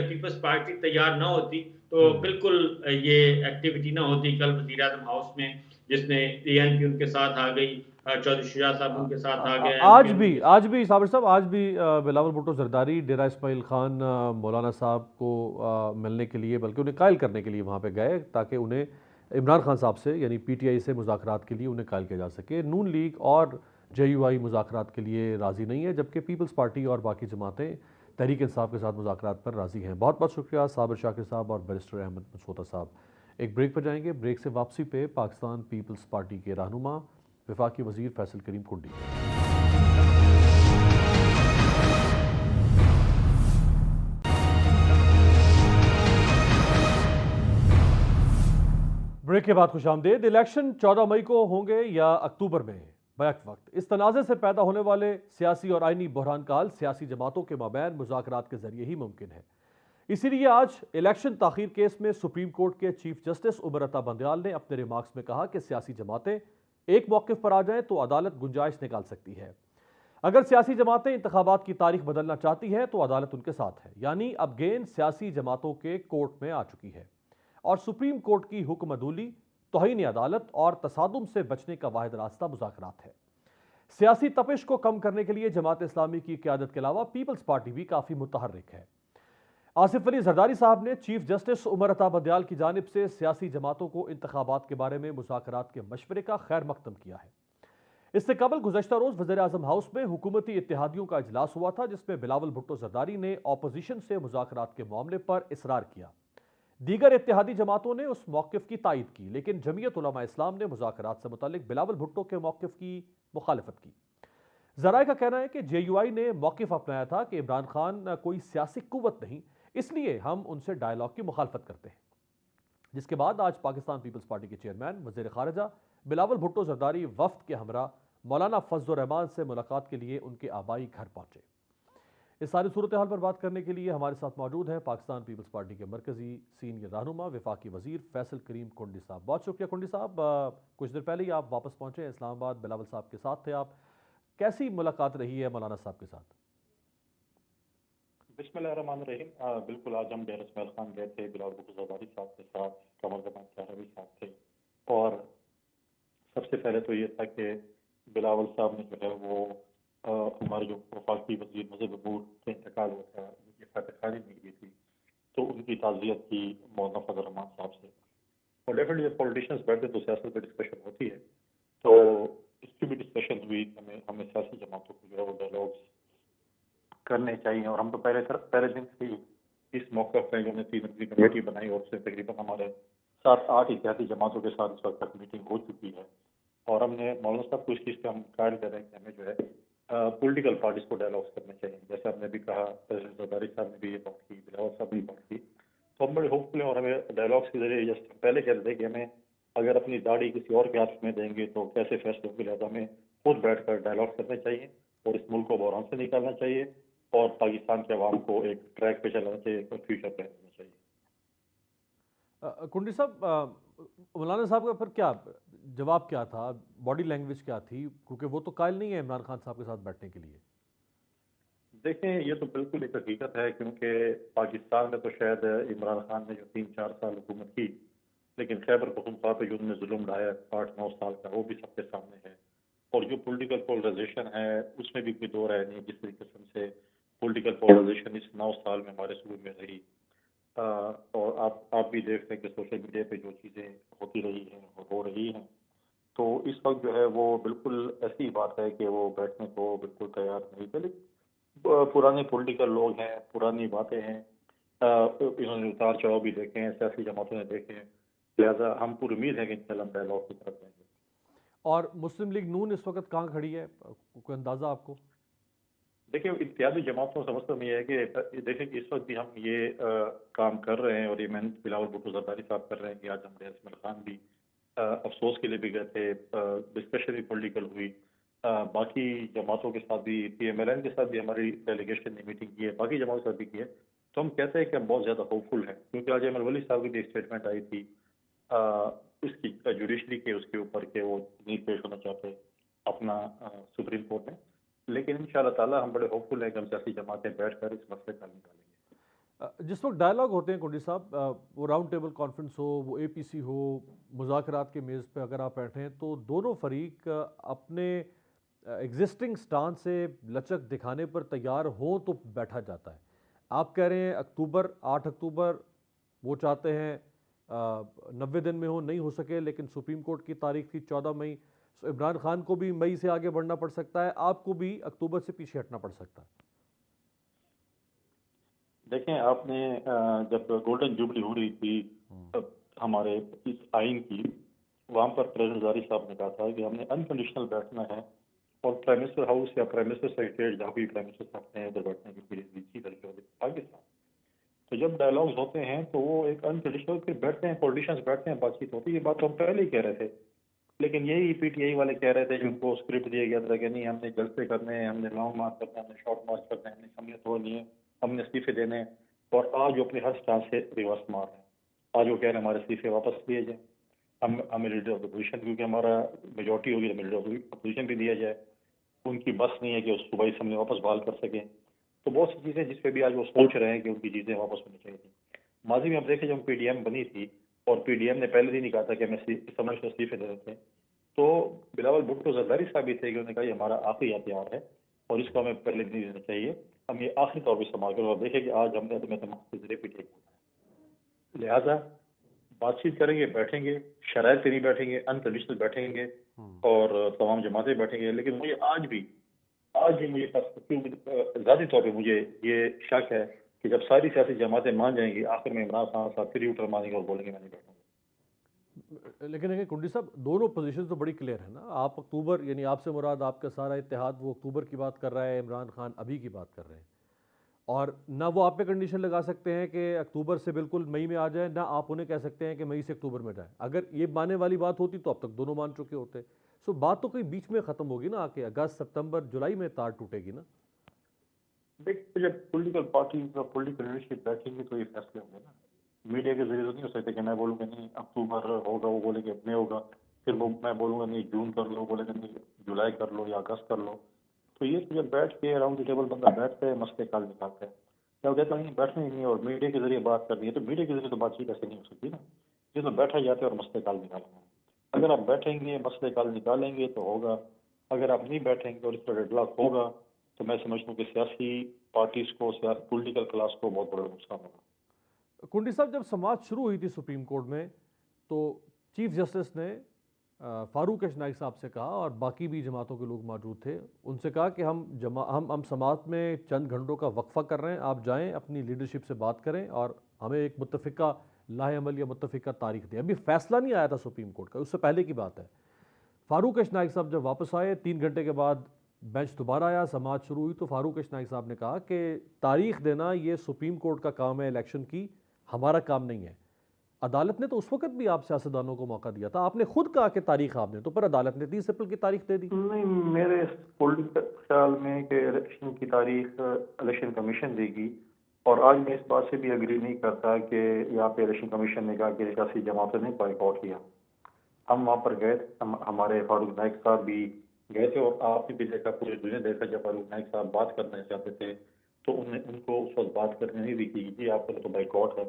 [SPEAKER 3] پیپلز پارٹی تیار نہ ہوتی تو بالکل یہ ایکٹیویٹی نہ ہوتی. کل وزیر اعظم ہاؤس میں جس میں ANP ان کے ساتھ آ گئی, چودھری شجاع صاحب ان کے ساتھ آ گئے.
[SPEAKER 1] آج بھی صابر صاحب, آج بھی بلاول بھٹو زرداری ڈیرہ اسماعیل خان مولانا صاحب کو ملنے کے لیے, بلکہ انہیں قائل کرنے کے لیے وہاں پہ گئے تاکہ انہیں عمران خان صاحب سے یعنی PTI سے مذاکرات کے لیے انہیں قائل کیا جا سکے. نون لیگ اور JUI مذاکرات کے لیے راضی نہیں ہے, جبکہ پیپلز پارٹی اور باقی جماعتیں تحریک انصاف کے ساتھ مذاکرات پر راضی ہیں. بہت بہت شکریہ صابر شاکر صاحب اور بیرسٹر احمد مسعودہ صاحب. ایک بریک پر جائیں گے. بریک سے واپسی پہ پاکستان پیپلز پارٹی کے رہنما وفاقی وزیر فیصل کریم کنڈی. بریک کے بعد خوش آمدید. الیکشن 14 مئی کو ہوں گے یا اکتوبر میں بیک وقت. اس تنازع سے پیدا ہونے والے سیاسی اور آئینی بحران کا حل سیاسی جماعتوں کے مابین مذاکرات کے ذریعے ہی ممکن ہے. اسی لیے آج الیکشن تاخیر کیس میں سپریم کورٹ کے چیف جسٹس عمر عطا بندیال نے اپنے ریمارکس میں کہا کہ سیاسی جماعتیں ایک موقف پر آ جائیں تو عدالت گنجائش نکال سکتی ہے. اگر سیاسی جماعتیں انتخابات کی تاریخ بدلنا چاہتی ہیں تو عدالت ان کے ساتھ ہے. یعنی اب گیند سیاسی جماعتوں کے کورٹ میں آ چکی ہے اور سپریم کورٹ کی حکم عدولی, توہین عدالت اور تصادم سے بچنے کا واحد راستہ مذاکرات ہے. سیاسی تپش کو کم کرنے کے لیے جماعت اسلامی کی قیادت کے علاوہ پیپلز پارٹی بھی کافی متحرک ہے. آصف علی زرداری صاحب نے چیف جسٹس عمر عطا بندیال کی جانب سے سیاسی جماعتوں کو انتخابات کے بارے میں مذاکرات کے مشورے کا خیر مقدم کیا ہے. اس سے قبل گزشتہ روز وزیر اعظم ہاؤس میں حکومتی اتحادیوں کا اجلاس ہوا تھا, جس میں بلاول بھٹو زرداری نے اپوزیشن سے مذاکرات کے معاملے پر اصرار کیا. دیگر اتحادی جماعتوں نے اس موقف کی تائید کی, لیکن جمعیت علماء اسلام نے مذاکرات سے متعلق بلاول بھٹو کے موقف کی مخالفت کی. ذرائع کا کہنا ہے کہ JUI نے موقف اپنایا تھا کہ عمران خان کوئی سیاسی قوت نہیں, اس لیے ہم ان سے ڈائیلاگ کی مخالفت کرتے ہیں. جس کے بعد آج پاکستان پیپلز پارٹی کے چیئرمین وزیر خارجہ بلاول بھٹو زرداری وفد کے ہمراہ مولانا فضل الرحمان سے ملاقات کے لیے ان کے آبائی گھر پہنچے. اس ساری صورتحال پر بات کرنے کے لیے ہمارے ساتھ موجود ہیں پاکستان پیپلز پارٹی کے مرکزی سینئر رہنما وفاقی وزیر فیصل کریم کنڈی صاحب. بہت شکریہ کنڈی صاحب, کچھ دیر پہلے ہی آپ واپس پہنچے ہیں اسلام آباد, بلاول صاحب کے ساتھ تھے آپ. کیسی ملاقات رہی ہے مولانا صاحب کے ساتھ؟
[SPEAKER 4] بسم اللہ الرحمن الرحیم. بالکل آج ہم ڈیرہ اسماعیل خان گئے تھے بلاول بھٹو زرداری صاحب کے ساتھ, قمر زمان چارہ بھی ساتھ تھے, اور سب سے پہلے تو یہ تھا کہ بلاول صاحب نے جو ہے وہ ہمارے جو وفاقی وزیر مذہب امور سے انتقال ہوا تھا, ان کی فاتح خانی مل گئی تھی, تو ان کی تعزیت کی مولانا فضل الرحمان صاحب سے. اور ڈیفینیٹلی جب پولیٹیشینس بیٹھتے تو سیاست پہ ڈسکشن ہوتی ہے, تو اس کی بھی ڈسکشن ہوئی. ہمیں سیاسی جماعتوں کو جو ہے وہ ڈائلاگس کرنے چاہیے, اور ہم تو پہلے دن سے اس موقع پہ جو 3 دن کی کمیٹی بنائی, اور اس سے تقریباً ہمارے 7-8 اتحادی جماعتوں کے ساتھ اس وقت تک میٹنگ ہو چکی ہے. اور ہم نے مولانا صاحب کو اس چیز پہ ہم قائل کر رہے ہیں کہ ہمیں جو ہے پولیٹیکل پارٹیز کو ڈائلاگس کرنے چاہیے. جیسے آپ نے بھی کہا, زرداری صاحب نے بھی یہ بات کی, بلاول صاحب نے بھی بات کی, تو ہم بڑے ہوپ فل ہیں. اور ہمیں ڈائلاگس کے ذریعے جیسے پہلے کہہ رہے تھے کہ ہمیں اگر اپنی داڑھی کسی اور کے ہاتھ میں دیں گے تو کیسے فیصلے ہوں گے, لہٰذا ہمیں خود بیٹھ کر ڈائلاگ کرنے چاہیے اور اس ملک کو بحران سے نکالنا چاہیے اور پاکستان کے عوام کو ایک ٹریک پہ چلانا چاہیے اور فیوچر پہ رہنا چاہیے.
[SPEAKER 1] کنڈی صاحب, مولانا صاحب کا پھر کیا جواب کیا تھا, باڈی لینگویج کیا تھی, کیونکہ وہ تو قائل نہیں ہے عمران خان صاحب کے ساتھ بیٹھنے کے لیے؟
[SPEAKER 4] دیکھیں, یہ تو بالکل ایک حقیقت ہے, کیونکہ پاکستان میں تو شاید عمران خان نے جو 3-4 سال حکومت کی, لیکن خیبر پختونخوا پہ جو انہوں نے ظلم ڈھایا 8-9 سال کا, وہ بھی سب کے سامنے ہے. اور جو پولیٹیکل پولرائزیشن ہے اس میں بھی کوئی دو رائے نہیں. جس قسم سے پولیٹیکل پولرائزیشن اس 9 سال میں ہمارے صوبے میں رہی, اور آپ بھی دیکھتے ہیں کہ سوشل میڈیا پہ جو چیزیں ہوتی رہی ہیں اور ہو رہی ہیں, تو اس وقت جو ہے وہ بالکل ایسی بات ہے کہ وہ بیٹھنے کو بالکل تیار نہیں تھے. لیکن پرانے پولیٹیکل لوگ ہیں, پرانی باتیں ہیں, انہوں نے اتار چڑھاؤ بھی دیکھے ہیں, سیاسی جماعتوں نے دیکھے ہیں, لہٰذا ہم پوری امید ہے کہ انشاءاللہ ہم ڈائلاگ کی طرف جائیں گے.
[SPEAKER 1] اور مسلم لیگ نون اس وقت کہاں کھڑی ہے, کوئی اندازہ آپ کو؟
[SPEAKER 4] دیکھیں, اتحادی جماعتوں کا مطلب یہ ہے کہ دیکھیں کہ اس وقت بھی ہم یہ کام کر رہے ہیں, اور یہ محنت بلاول بھٹو زرداری صاحب کر رہے ہیں کہ آج ہم ڈیرہ اسماعیل خان بھی افسوس کے لیے بھی گئے تھے, ڈسکشن بھی پولیٹیکل ہوئی, باقی جماعتوں کے ساتھ بھی, PMLN کے ساتھ بھی ہماری ڈیلیگیشن نے میٹنگ کی ہے, باقی جماعتوں کے ساتھ بھی کی ہے. تو ہم کہتے ہیں کہ ہم بہت زیادہ ہوپفل ہیں، کیونکہ آج احمد ولی صاحب کی بھی اسٹیٹمنٹ آئی تھی اس کی جوڈیشری کے اس کے اوپر کہ وہ نہیں پیش ہونا چاہتے اپنا سپریم کورٹ میں، لیکن ان شاء اللہ تعالیٰ ہم بڑے ہوپفل ہیں کہ ہم سیاسی جماعتیں بیٹھ کر اس مسئلے کا حل نکالیں گے۔
[SPEAKER 1] جس وقت ڈائلاگ ہوتے ہیں کنڈی صاحب، وہ راؤنڈ ٹیبل کانفرنس ہو، وہ اے پی سی ہو، مذاکرات کے میز پہ اگر آپ بیٹھیں تو دونوں فریق اپنے ایگزسٹنگ سٹان سے لچک دکھانے پر تیار ہوں تو بیٹھا جاتا ہے۔ آپ کہہ رہے ہیں اکتوبر 8 اکتوبر وہ چاہتے ہیں 90 دن میں نہیں ہو سکے، لیکن سپریم کورٹ کی تاریخ تھی 14 مئی، سو عمران خان کو بھی مئی سے آگے بڑھنا پڑ سکتا ہے، آپ کو بھی اکتوبر سے پیچھے ہٹنا پڑ سکتا ہے۔
[SPEAKER 4] دیکھیں آپ نے جب گولڈن جوبلی ہو رہی تھی ہمارے اس آئین کی، وہاں پر پریزیڈنٹ زاری صاحب نے کہا تھا کہ ہم نے انکنڈیشنل بیٹھنا ہے اور پرائم منسٹر ہاؤس یا پرائم منسٹر سیکریٹریٹ جہاں بھی پرائم منسٹر صاحب نے ادھر بیٹھنے کی پیریڈ دی تھی پاکستان، تو جب ڈائلاگز ہوتے ہیں تو وہ ایک انکنڈیشنل پھر بیٹھتے ہیں، پولیٹیشینس بیٹھتے ہیں، بات چیت ہوتی ہے۔ یہ بات تو ہم پہلے ہی کہہ رہے تھے، لیکن یہی پی ٹی آئی والے کہہ رہے تھے، جن کو اسکرپٹ دیا گیا تھا کہ نہیں ہم نے جلسے کرنے ہیں، ہم نے لانگ مارچ کرنا ہے، ہم نے شارٹ مارچ کرنا ہے، ہم نے سمیت ہونی ہے، ہم نے استعفے دینے ہیں، اور آج وہ اپنے ہر سٹانس سے ریورس مار رہے ہیں۔ آج وہ کہہ رہے ہیں ہمارے استعفے واپس لیے جائیں، ہمیں لیڈر آف اپوزیشن، کیونکہ ہمارا میجورٹی ہوگی تو لیڈر آف اپوزیشن بھی دیا جائے، ان کی بس نہیں ہے کہ اس صوبائی اسمبلی واپس بحال کر سکیں۔ تو بہت سی چیزیں جس پہ بھی آج وہ سوچ رہے ہیں کہ ان کی چیزیں واپس ہونی چاہیے تھی۔ ماضی میں ہم دیکھیں جب پی ڈی ایم بنی تھی اور پی ڈی ایم نے پہلے دن ہی کہا تھا کہ ہمیں اسمبلی سے استعفے دے دیتے ہیں، تو بلاول بھٹو زرداری صاحب بھی تھے کہ انہوں نے کہا یہ ہمارا آخری ہتھیار ہے اور اس کو ہمیں پہلے نہیں دینا چاہیے، ہم یہ آخری طور پہ استعمال کریں۔ اور دیکھیں کہ آج ہم نے عدم اعتماد کے ذریعے پی ٹی ایم، لہٰذا بات چیت کریں گے، بیٹھیں گے، شرائط پہ نہیں بیٹھیں گے، انکنڈیشنل بیٹھیں گے اور تمام جماعتیں بیٹھیں گے۔ لیکن مجھے آج بھی مجھے ذاتی طور پہ مجھے یہ شک ہے کہ جب ساری سیاسی جماعتیں مان جائیں گی، آخر میں عمران خان صاحب پھر یوٹر ماریں گے اور بولیں گے میں نہیں بیٹھوں گا۔
[SPEAKER 1] لیکن دیکھیں کنڈی صاحب، دونوں پوزیشن تو بڑی کلیئر ہے نا۔ آپ اکتوبر، یعنی آپ سے مراد آپ کا سارا اتحاد وہ اکتوبر کی بات کر رہا ہے، عمران خان ابھی کی بات کر رہے ہیں، اور نہ وہ آپ پہ کنڈیشن لگا سکتے ہیں کہ اکتوبر سے بالکل مئی میں آ جائے، نہ آپ انہیں کہہ سکتے ہیں کہ مئی سے اکتوبر میں جائیں۔ اگر یہ ماننے والی بات ہوتی تو اب تک دونوں مان چکے ہوتے۔ سو بات تو کہیں بیچ میں ختم ہوگی نا، آ کے اگست ستمبر جولائی میں تار ٹوٹے گی نا۔
[SPEAKER 4] دیکھیں جب پولیٹیکل پارٹیز اور پولیٹیکل لیڈرشپ بیٹھیں گی تو یہ فیصلے ہوں گے نا۔ میڈیا کے ذریعے تو نہیں ہو سکتے کہ میں بولوں گا نہیں اکتوبر ہوگا، وہ بولے گا میں ہوگا، پھر میں بولوں گا نہیں جون کر لو، بولے گا نہیں جولائی کر لو یا اگست کر لو۔ تو یہ تو جب بیٹھ کے اراؤنڈ دی ٹیبل بندہ بیٹھتا ہے، مسئلے حل نکالتا ہے۔ جب کہتا نہیں بیٹھنا ہی نہیں اور میڈیا کے ذریعے بات کرنی ہے، تو میڈیا کے ذریعے تو بات چیت ایسے نہیں ہو سکتی نا، یہ تو بیٹھا جاتا ہے اور مسئلے حل نکالیں گے۔ اگر آپ بیٹھیں گے، مسئلے حل نکالیں گے تو ہوگا، اگر آپ نہیں بیٹھیں گے اور اس طرح ڈیڈ لاک ہوگا تو میں سمجھتا ہوں کہ سیاسی پارٹیز کو، پولیٹیکل کلاس کو بہت بڑا نقصان ہوگا۔
[SPEAKER 1] کنڈی صاحب، جب سماعت شروع ہوئی تھی سپریم کورٹ میں تو چیف جسٹس نے فاروق اشنائی صاحب سے کہا، اور باقی بھی جماعتوں کے لوگ موجود تھے، ان سے کہا کہ ہم سماعت میں چند گھنٹوں کا وقفہ کر رہے ہیں، آپ جائیں اپنی لیڈرشپ سے بات کریں اور ہمیں ایک متفقہ لاہ عمل یا متفقہ تاریخ دیں۔ ابھی فیصلہ نہیں آیا تھا سپریم کورٹ کا، اس سے پہلے کی بات ہے۔ فاروق اشنائی صاحب جب واپس آئے 3 گھنٹے کے بعد بینچ دوبارہ آیا، سماعت شروع ہوئی، تو فاروق اشنائی صاحب نے کہا کہ تاریخ دینا یہ سپریم کورٹ کا کام ہے الیکشن کی، ہمارا کام نہیں ہے۔ عدالت نے تو اس وقت بھی آپ سیاستدانوں کو موقع دیا تھا، آپ نے خود کہا کہ تاریخ آپ نے، تو پھر عدالت نے 30 اپریل کی تاریخ دے دی۔
[SPEAKER 4] نہیں، میرے پولیٹیکل خیال میں کہ الیکشن کی تاریخ الیکشن کمیشن دے گی، اور آج میں اس بات سے بھی اگری نہیں کرتا کہ یہاں پہ الیکشن کمیشن نے کہا کہ سیاسی جماعتوں نے بائیک آؤٹ کیا۔ ہم وہاں پر گئے تھے، ہمارے فاروق نائک صاحب بھی گئے تھے، اور آپ نے بھی دیکھا، پوری دنیا دیکھا، جب فاروق نائک صاحب بات کرنا چاہتے تھے تو ان کو اس وقت بات کرنے نہیں دی کہ جی آپ کا تو بائیک آؤٹ ہے،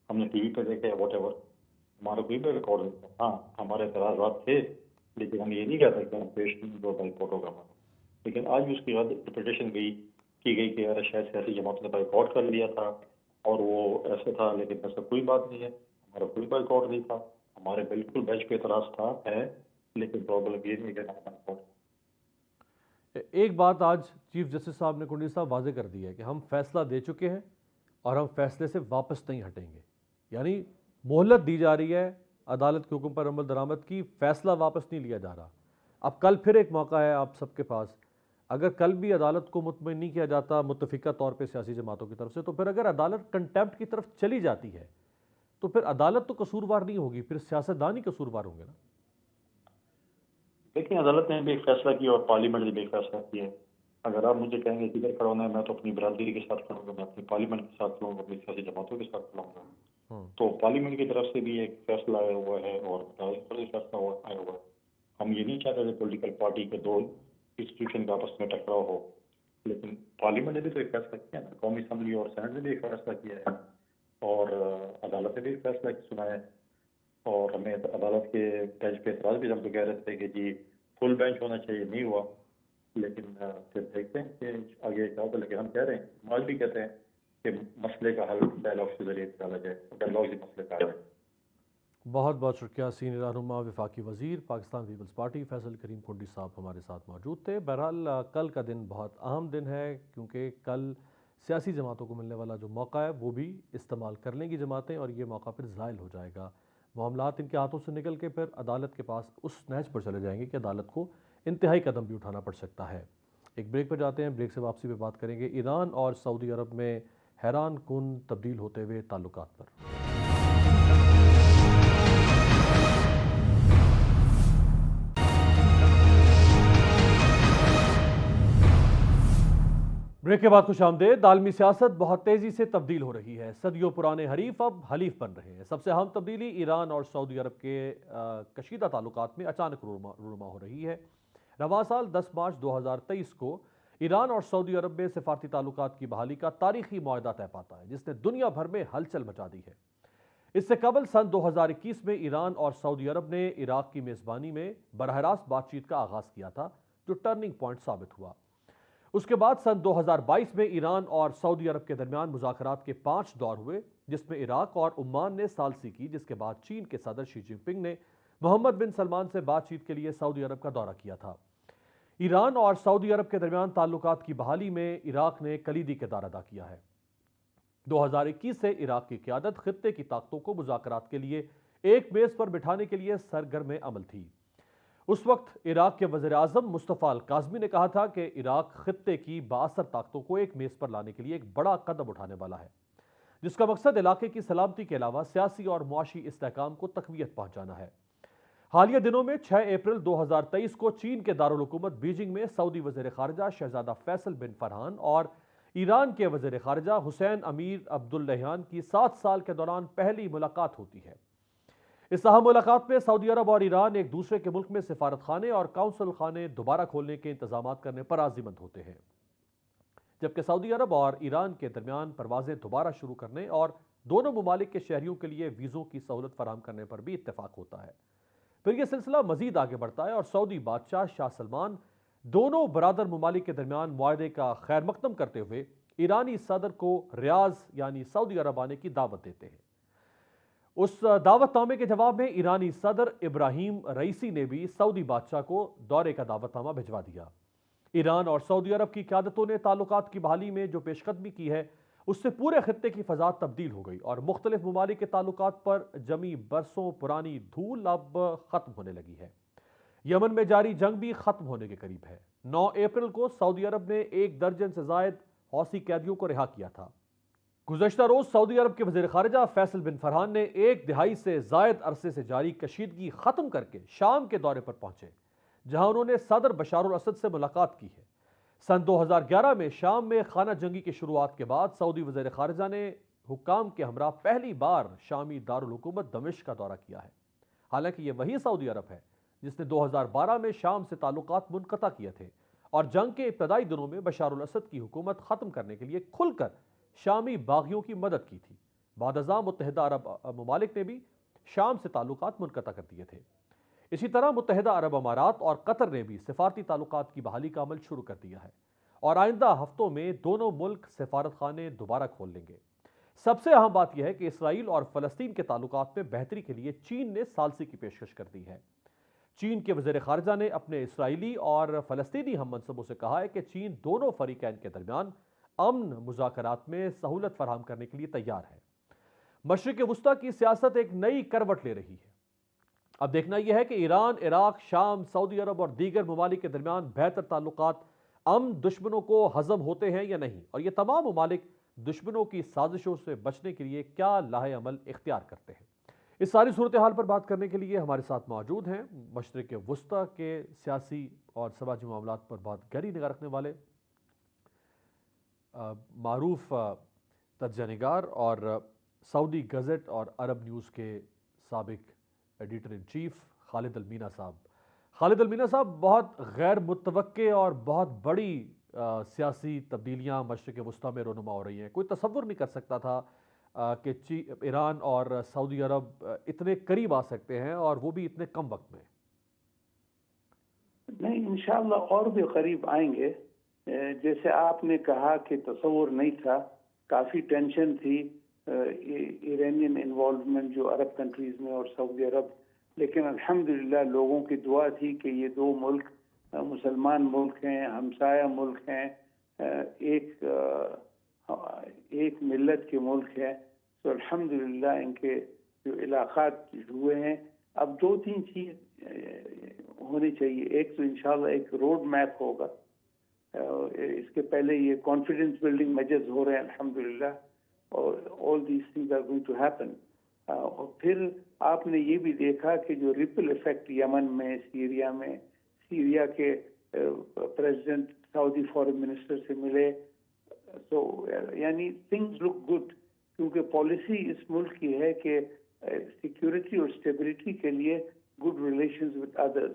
[SPEAKER 4] ہم نے ٹی وی پہ دیکھا ہے واٹ ایور، ہمارا کوئی بھی ریکارڈ نہیں تھا۔ ہاں ہمارے اعتراضات تھے، لیکن ہم یہ نہیں کہتے کہ ہم پیش نہیں جو بائیک آؤٹ ہوگا ہمارا۔ لیکن آج بھی اس کی انٹرپریٹیشن کی گئی کہ یار شاید سیاسی جماعتوں نے بائیک آؤٹ کر لیا تھا اور وہ ایسے تھا، لیکن ایسا کوئی بات نہیں ہے، ہمارا کوئی بائیک آؤٹ نہیں تھا، ہمارے بالکل بیچ پہ اعتراض تھا ہے، لیکن پرابلم یہ نہیں کہ ہمارا۔
[SPEAKER 1] ایک بات آج چیف جسٹس صاحب نے کنڈی صاحب واضح کر دی ہے کہ ہم فیصلہ دے چکے ہیں اور ہم فیصلے سے واپس نہیں ہٹیں گے، یعنی مہلت دی جا رہی ہے عدالت کے حکم پر عمل درآمد کی، فیصلہ واپس نہیں لیا جا رہا۔ اب کل پھر ایک موقع ہے آپ سب کے پاس، اگر کل بھی عدالت کو مطمئن نہیں کیا جاتا متفقہ طور پہ سیاسی جماعتوں کی طرف سے، تو پھر اگر عدالت کنٹیمپٹ کی طرف چلی جاتی ہے تو پھر عدالت تو قصوروار نہیں ہوگی، پھر سیاستدان ہی قصوروار ہوں گے نا۔
[SPEAKER 4] دیکھیں عدالت نے بھی ایک فیصلہ کیا اور پارلیمنٹ نے بھی ایک فیصلہ کیا ہے اگر آپ مجھے کہیں گے کدھر کھڑا ہونا ہے، میں تو اپنی برادری کے ساتھ کھڑوں گا، میں اپنی پارلیمنٹ کے ساتھ کھڑوں گا، اپنی سیاسی جماعتوں کے ساتھ کھڑوں گا۔ تو پارلیمنٹ کی طرف سے بھی ایک فیصلہ آیا ہوا ہے اور عدالت پر بھی فیصلہ آیا ہوا ہے۔ ہم یہ نہیں چاہتے کہ پولیٹیکل پارٹی کے دو انسٹیٹیوشن کا آپس میں ٹکراؤ ہو، لیکن پارلیمنٹ نے بھی تو ایک فیصلہ کیا ہے، قومی اسمبلی اور سینٹ نے بھی ایک فیصلہ کیا ہے، اور عدالت نے بھی ایک فیصلہ سنایا ہے، اور ہمیں عدالت کے بینچ پہ اعتراض بھی ہم تو کہہ رہے تھے کہ جی فل بینچ ہونا چاہیے، نہیں ہوا، لیکن پھر دیکھتے ہیں کہ آگے کیا ہوتا ہے۔ لیکن ہم کہہ رہے ہیں، ہم آج بھی کہتے ہیں کہ مسئلے کا حل ڈائلاگ کے ذریعے نکالا جائے، ڈائلاگ ہی مسئلے کا حل ہے۔
[SPEAKER 1] بہت بہت شکریہ سینئر رہنما وفاقی وزیر پاکستان پیپلز پارٹی فیصل کریم کنڈی صاحب ہمارے ساتھ موجود تھے۔ بہرحال کل کا دن بہت اہم دن ہے، کیونکہ کل سیاسی جماعتوں کو ملنے والا جو موقع ہے وہ بھی استعمال کر لیں گی جماعتیں، اور یہ موقع پھر زائل ہو جائے گا۔ معاملات ان کے ہاتھوں سے نکل کے پھر عدالت کے پاس اس نہج پر چلے جائیں گے کہ عدالت کو انتہائی قدم بھی اٹھانا پڑ سکتا ہے۔ ایک بریک پہ جاتے ہیں، بریک سے واپسی پہ بات کریں گے ایران اور سعودی عرب میں حیران کن تبدیل ہوتے ہوئے تعلقات پر۔ بریک کے بعد خوش آمدید۔ عالمی سیاست بہت تیزی سے تبدیل ہو رہی ہے، صدیوں پرانے حریف اب حلیف بن رہے ہیں۔ سب سے اہم تبدیلی ایران اور سعودی عرب کے کشیدہ تعلقات میں اچانک رونما ہو رہی ہے۔ رواں سال 10 مارچ 2023 کو ایران اور سعودی عرب میں سفارتی تعلقات کی بحالی کا تاریخی معاہدہ طے پاتا ہے، جس نے دنیا بھر میں ہلچل مچا دی ہے۔ اس سے قبل سن 2021 میں ایران اور سعودی عرب نے عراق کی میزبانی میں براہ راست بات چیت کا آغاز کیا تھا، جو ٹرننگ پوائنٹ ثابت ہوا۔ اس کے بعد سن 2022 میں ایران اور سعودی عرب کے درمیان مذاکرات کے 5 دور ہوئے، جس میں عراق اور عمان نے ثالثی کی، جس کے بعد چین کے صدر شی جن پنگ نے محمد بن سلمان سے بات چیت کے لیے سعودی عرب کا دورہ کیا تھا۔ ایران اور سعودی عرب کے درمیان تعلقات کی بحالی میں عراق نے کلیدی کردار ادا کیا ہے۔ 2021 سے عراق کی قیادت خطے کی طاقتوں کو مذاکرات کے لیے ایک میز پر بٹھانے کے لیے سرگرم عمل تھی۔ اس وقت عراق کے وزیر اعظم مصطفیٰ الکاظمی نے کہا تھا کہ عراق خطے کی بااثر طاقتوں کو ایک میز پر لانے کے لیے ایک بڑا قدم اٹھانے والا ہے، جس کا مقصد علاقے کی سلامتی کے علاوہ سیاسی اور معاشی استحکام کو تقویت پہنچانا ہے۔ حالیہ دنوں میں 6 اپریل 2023 کو چین کے دارالحکومت بیجنگ میں سعودی وزیر خارجہ شہزادہ فیصل بن فرحان اور ایران کے وزیر خارجہ حسین امیر عبداللہیان کی 7 سال کے دوران پہلی ملاقات ہوتی ہے۔ اس اہم ملاقات میں سعودی عرب اور ایران ایک دوسرے کے ملک میں سفارت خانے اور قونصل خانے دوبارہ کھولنے کے انتظامات کرنے پر عزیمند ہوتے ہیں، جبکہ سعودی عرب اور ایران کے درمیان پروازیں دوبارہ شروع کرنے اور دونوں ممالک کے شہریوں کے لیے ویزوں کی سہولت فراہم کرنے پر بھی اتفاق ہوتا ہے۔ پھر یہ سلسلہ مزید آگے بڑھتا ہے اور سعودی بادشاہ شاہ سلمان دونوں برادر ممالک کے درمیان معاہدے کا خیر مقدم کرتے ہوئے ایرانی صدر کو ریاض یعنی سعودی عرب آنے کی دعوت دیتے ہیں۔ اس دعوت نامے کے جواب میں ایرانی صدر ابراہیم رئیسی نے بھی سعودی بادشاہ کو دورے کا دعوت نامہ بھجوا دیا۔ ایران اور سعودی عرب کی قیادتوں نے تعلقات کی بحالی میں جو پیش قدمی کی ہے، اس سے پورے خطے کی فضا تبدیل ہو گئی اور مختلف ممالک کے تعلقات پر جمی برسوں پرانی دھول اب ختم ہونے لگی ہے۔ یمن میں جاری جنگ بھی ختم ہونے کے قریب ہے۔ 9 اپریل کو سعودی عرب نے 1 درجن سے زائد حوثی قیدیوں کو رہا کیا تھا۔ گزشتہ روز سعودی عرب کے وزیر خارجہ فیصل بن فرحان نے 1 دہائی سے زائد عرصے سے جاری کشیدگی ختم کر کے شام کے دورے پر پہنچے، جہاں انہوں نے صدر بشار الاسد سے ملاقات کی ہے۔ سن 2011 میں شام میں خانہ جنگی کی شروعات کے بعد سعودی وزیر خارجہ نے حکام کے ہمراہ پہلی بار شامی دارالحکومت دمشق کا دورہ کیا ہے۔ حالانکہ یہ وہی سعودی عرب ہے جس نے 2012 میں شام سے تعلقات منقطع کیے تھے اور جنگ کے ابتدائی دنوں میں بشار الاسد کی حکومت ختم کرنے کے لیے کھل کر شامی باغیوں کی مدد کی تھی۔ بعد ازاں متحدہ عرب ممالک نے بھی شام سے تعلقات منقطع کر دیے تھے۔ اسی طرح متحدہ عرب امارات اور قطر نے بھی سفارتی تعلقات کی بحالی کا عمل شروع کر دیا ہے اور آئندہ ہفتوں میں دونوں ملک سفارت خانے دوبارہ کھول لیں گے۔ سب سے اہم بات یہ ہے کہ اسرائیل اور فلسطین کے تعلقات میں بہتری کے لیے چین نے ثالثی کی پیشکش کر دی ہے۔ چین کے وزیر خارجہ نے اپنے اسرائیلی اور فلسطینی ہم منصبوں سے کہا ہے کہ چین دونوں فریقین کے درمیان امن مذاکرات میں سہولت فراہم کرنے کے لیے تیار ہے۔ مشرق وسطیٰ کی سیاست ایک نئی کروٹ لے رہی ہے۔ اب دیکھنا یہ ہے کہ ایران، عراق، شام، سعودی عرب اور دیگر ممالک کے درمیان بہتر تعلقات امن دشمنوں کو ہضم ہوتے ہیں یا نہیں، اور یہ تمام ممالک دشمنوں کی سازشوں سے بچنے کے لیے کیا لاہ عمل اختیار کرتے ہیں۔ اس ساری صورتحال پر بات کرنے کے لیے ہمارے ساتھ موجود ہیں مشرق وسطیٰ کے سیاسی اور سماجی معاملات پر بہت گہری نگاہ رکھنے والے معروف تجزیہ نگار اور سعودی گزٹ اور عرب نیوز کے سابق ایڈیٹر ان چیف خالد المینا صاحب. خالد المینا صاحب، بہت غیر متوقع اور بہت بڑی سیاسی تبدیلیاں مشرق وسطیٰ میں رونما ہو رہی ہیں. کوئی تصور نہیں کر سکتا تھا کہ ایران اور سعودی عرب اتنے قریب آ سکتے ہیں، اور وہ بھی اتنے کم وقت میں.
[SPEAKER 5] نہیں، انشاءاللہ اور بھی قریب آئیں گے. جیسے آپ نے کہا کہ تصور نہیں تھا، کافی ٹینشن تھی ایرانین انوالومنٹ جو عرب کنٹریز میں اور سعودی عرب، لیکن الحمدللہ لوگوں کی دعا تھی کہ یہ دو ملک مسلمان ملک ہیں، ہمسایہ ملک ہیں، ایک ملت کے ملک ہیں. تو الحمدللہ ان کے جو علاقات ہوئے ہیں. اب دو تین چیز ہونی چاہیے. ایک تو انشاءاللہ ایک روڈ میپ ہوگا. اس کے پہلے یہ کانفیڈنس بلڈنگ میجرز ہو رہے ہیں الحمدللہ، اور all these things are going to happen. اور پھر آپ نے یہ بھی دیکھا کہ جو ریپل ایفیکٹ یمن میں، سیریا میں، سیریا کے پریزیڈنٹ سعودی فارن منسٹر سے ملے، تو یعنی تھنگز لک گڈ، کیونکہ پالیسی اس ملک کی ہے کہ سیکیورٹی اور اسٹیبلٹی کے لیے good relations with others.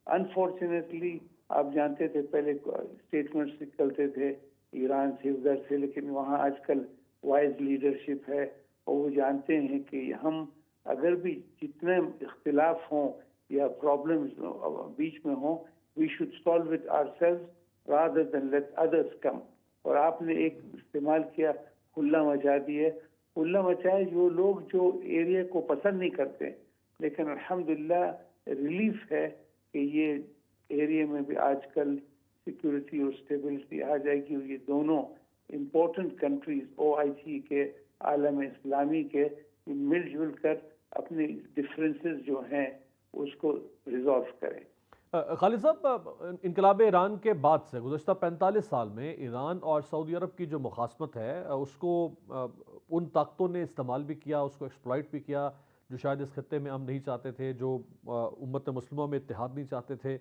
[SPEAKER 5] Unfortunately آپ جانتے تھے پہلے اسٹیٹمنٹس نکلتے تھے ایران سے، ادھر سے، لیکن وہاں آج کل وائز لیڈرشپ ہے، اور وہ جانتے ہیں کہ ہم اگر بھی جتنے اختلاف ہوں یا پرابلمز بیچ میں ہوں، we should solve it ourselves rather than let others come. اور آپ نے ایک استعمال کیا، ہلا مچا دیے. ہلا مچائے جو لوگ جو ایریا کو پسند نہیں کرتے، لیکن الحمدللہ ریلیف ہے کہ یہ ایریا میں بھی آج کل سیکورٹی اور اسٹیبلٹی آ جائے گی. یہ دونوں امپورٹنٹ کنٹریز OIC کے، عالم اسلامی کے، مل جل کر اپنے ڈفرینسز جو ہیں اس کو ریزالو کریں.
[SPEAKER 1] خالد صاحب، انقلاب ایران کے بعد سے گزشتہ 45 سال میں ایران اور سعودی عرب کی جو مخاصمت ہے، اس کو ان طاقتوں نے استعمال بھی کیا، اس کو ایکسپلائٹ بھی کیا جو شاید اس خطے میں ہم نہیں چاہتے تھے، جو امت مسلمہ میں اتحاد نہیں چاہتے تھے.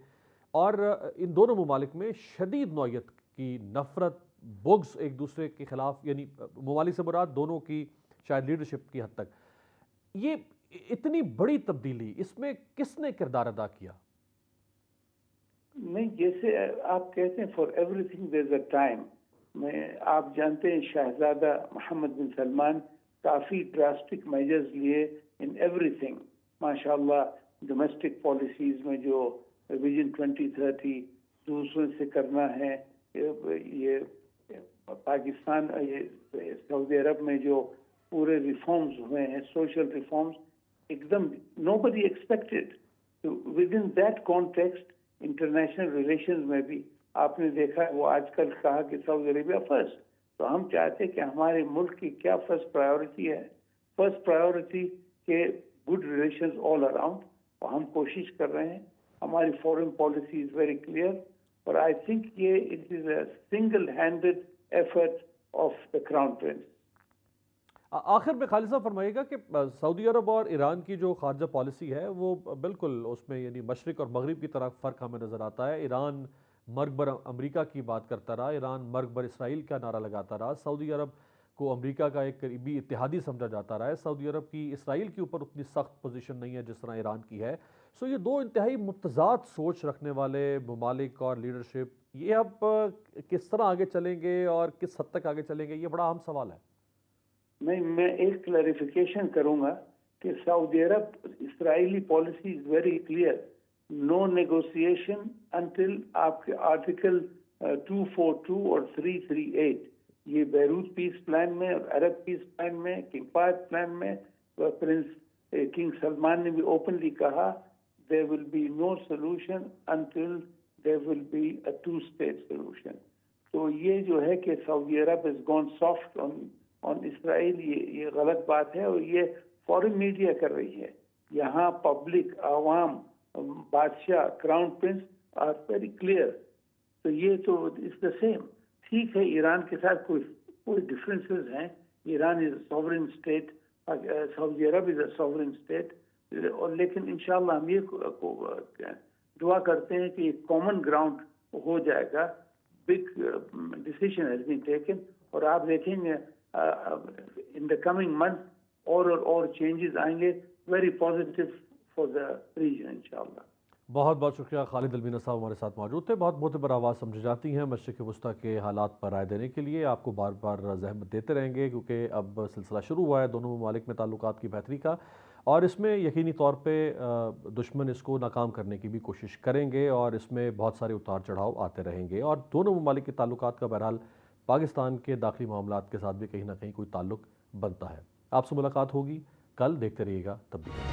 [SPEAKER 1] اور ان دونوں ممالک میں شدید نوعیت کی نفرت، بغض ایک دوسرے کے خلاف، یعنی ممالک سے مراد دونوں کی شاید لیڈرشپ کی حد تک. یہ اتنی بڑی تبدیلی، اس میں کس نے کردار ادا کیا؟
[SPEAKER 5] نہیں، جیسے آپ کہتے ہیں for every thing there is a time. آپ جانتے ہیں شہزادہ محمد بن سلمان کافی ڈراسٹک میجرز لیے ان ایوری تھنگ. ماشاء اللہ ڈومیسٹک پالیسیز میں جو ویژن 2030 دوسروں سے کرنا ہے، یہ پاکستان، یہ سعودی عرب میں جو پورے ریفارمز ہوئے ہیں، سوشل ریفارمز، ایک دم nobody expected. With in that context international relations میں بھی آپ نے دیکھا وہ آج کل کہا کہ سعودی عربیہ فرسٹ. تو ہم چاہتے ہیں کہ ہمارے ملک کی کیا فرسٹ پرائیورٹی ہے. فرسٹ پرائیورٹی کے گڈ ریلیشنز آل اراؤنڈ، اور ہم کوشش کر رہے ہیں. ہماری foreign policy is very clear, اور آئی تھنک یہ it is a single handed effort of the crown prince.
[SPEAKER 1] آخر میں خالد صاحب فرمائیے گا کہ سعودی عرب اور ایران کی جو خارجہ پالیسی ہے وہ بالکل اس میں یعنی مشرق اور مغرب کی طرف فرق ہمیں نظر آتا ہے. ایران مرگ بر امریکہ کی بات کرتا رہا، ایران مرگ بر اسرائیل کا نعرہ لگاتا رہا، سعودی عرب کو امریکہ کا ایک قریبی اتحادی سمجھا جاتا رہا ہے. سعودی عرب کی اسرائیل کے اوپر اتنی سخت پوزیشن نہیں ہے جس طرح ایران کی ہے. سو یہ دو انتہائی متضاد سوچ رکھنے والے ممالک اور لیڈرشپ، یہ اب کس طرح آگے چلیں گے اور کس حد تک آگے چلیں گے، یہ بڑا اہم سوال ہے.
[SPEAKER 5] نہیں، میں ایک کلیریفیکیشن کروں گا کہ سعودی عرب Israeli policy is very clear. No negotiation until آپ کے آرٹیکل 242 اور 338، یہ بیروت پیس پلان میں اور عرب پیس پلان میں، کنگ فہد پلان میں، پرنس کنگ سلمان نے بھی اوپنلی کہا there will be no solution until there will be a two-state solution. تو یہ جو ہے کہ Saudi Arab has gone soft on اسرائیل، یہ غلط بات ہے، اور یہ فورن میڈیا کر رہی ہے. یہاں پبلک، عوام، بادشاہ، crown prince are very clear. تو یہ تو اٹس دا سیم. ٹھیک ہے ایران کے ساتھ کوئی ڈفرینسز ہیں. ایران از اے سوورن اسٹیٹ، سعودی عرب از اے سوورن اسٹیٹ، اور لیکن انشاءاللہ ہم یہ دعا کرتے ہیں کہ ایک کامن گراؤنڈ ہو جائے گا. Big decision has been taken, اور آپ دیکھیں گے ان دا کمنگ منتھ اور چینجز آئیں گے very positive for the region انشاءاللہ.
[SPEAKER 1] بہت بہت شکریہ. خالد المینا صاحب ہمارے ساتھ موجود تھے. بہت معتبر آواز سمجھی جاتی ہیں مشرق وسطیٰ کے حالات پر رائے دینے کے لیے. آپ کو بار بار زحمت دیتے رہیں گے کیونکہ اب سلسلہ شروع ہوا ہے دونوں ممالک میں تعلقات کی بہتری کا، اور اس میں یقینی طور پہ دشمن اس کو ناکام کرنے کی بھی کوشش کریں گے، اور اس میں بہت سارے اتار چڑھاؤ آتے رہیں گے، اور دونوں ممالک کے تعلقات کا بہرحال پاکستان کے داخلی معاملات کے ساتھ بھی کہیں نہ کہیں کوئی تعلق بنتا ہے. آپ سے ملاقات ہوگی کل. دیکھتے رہیے گا تبدیلی.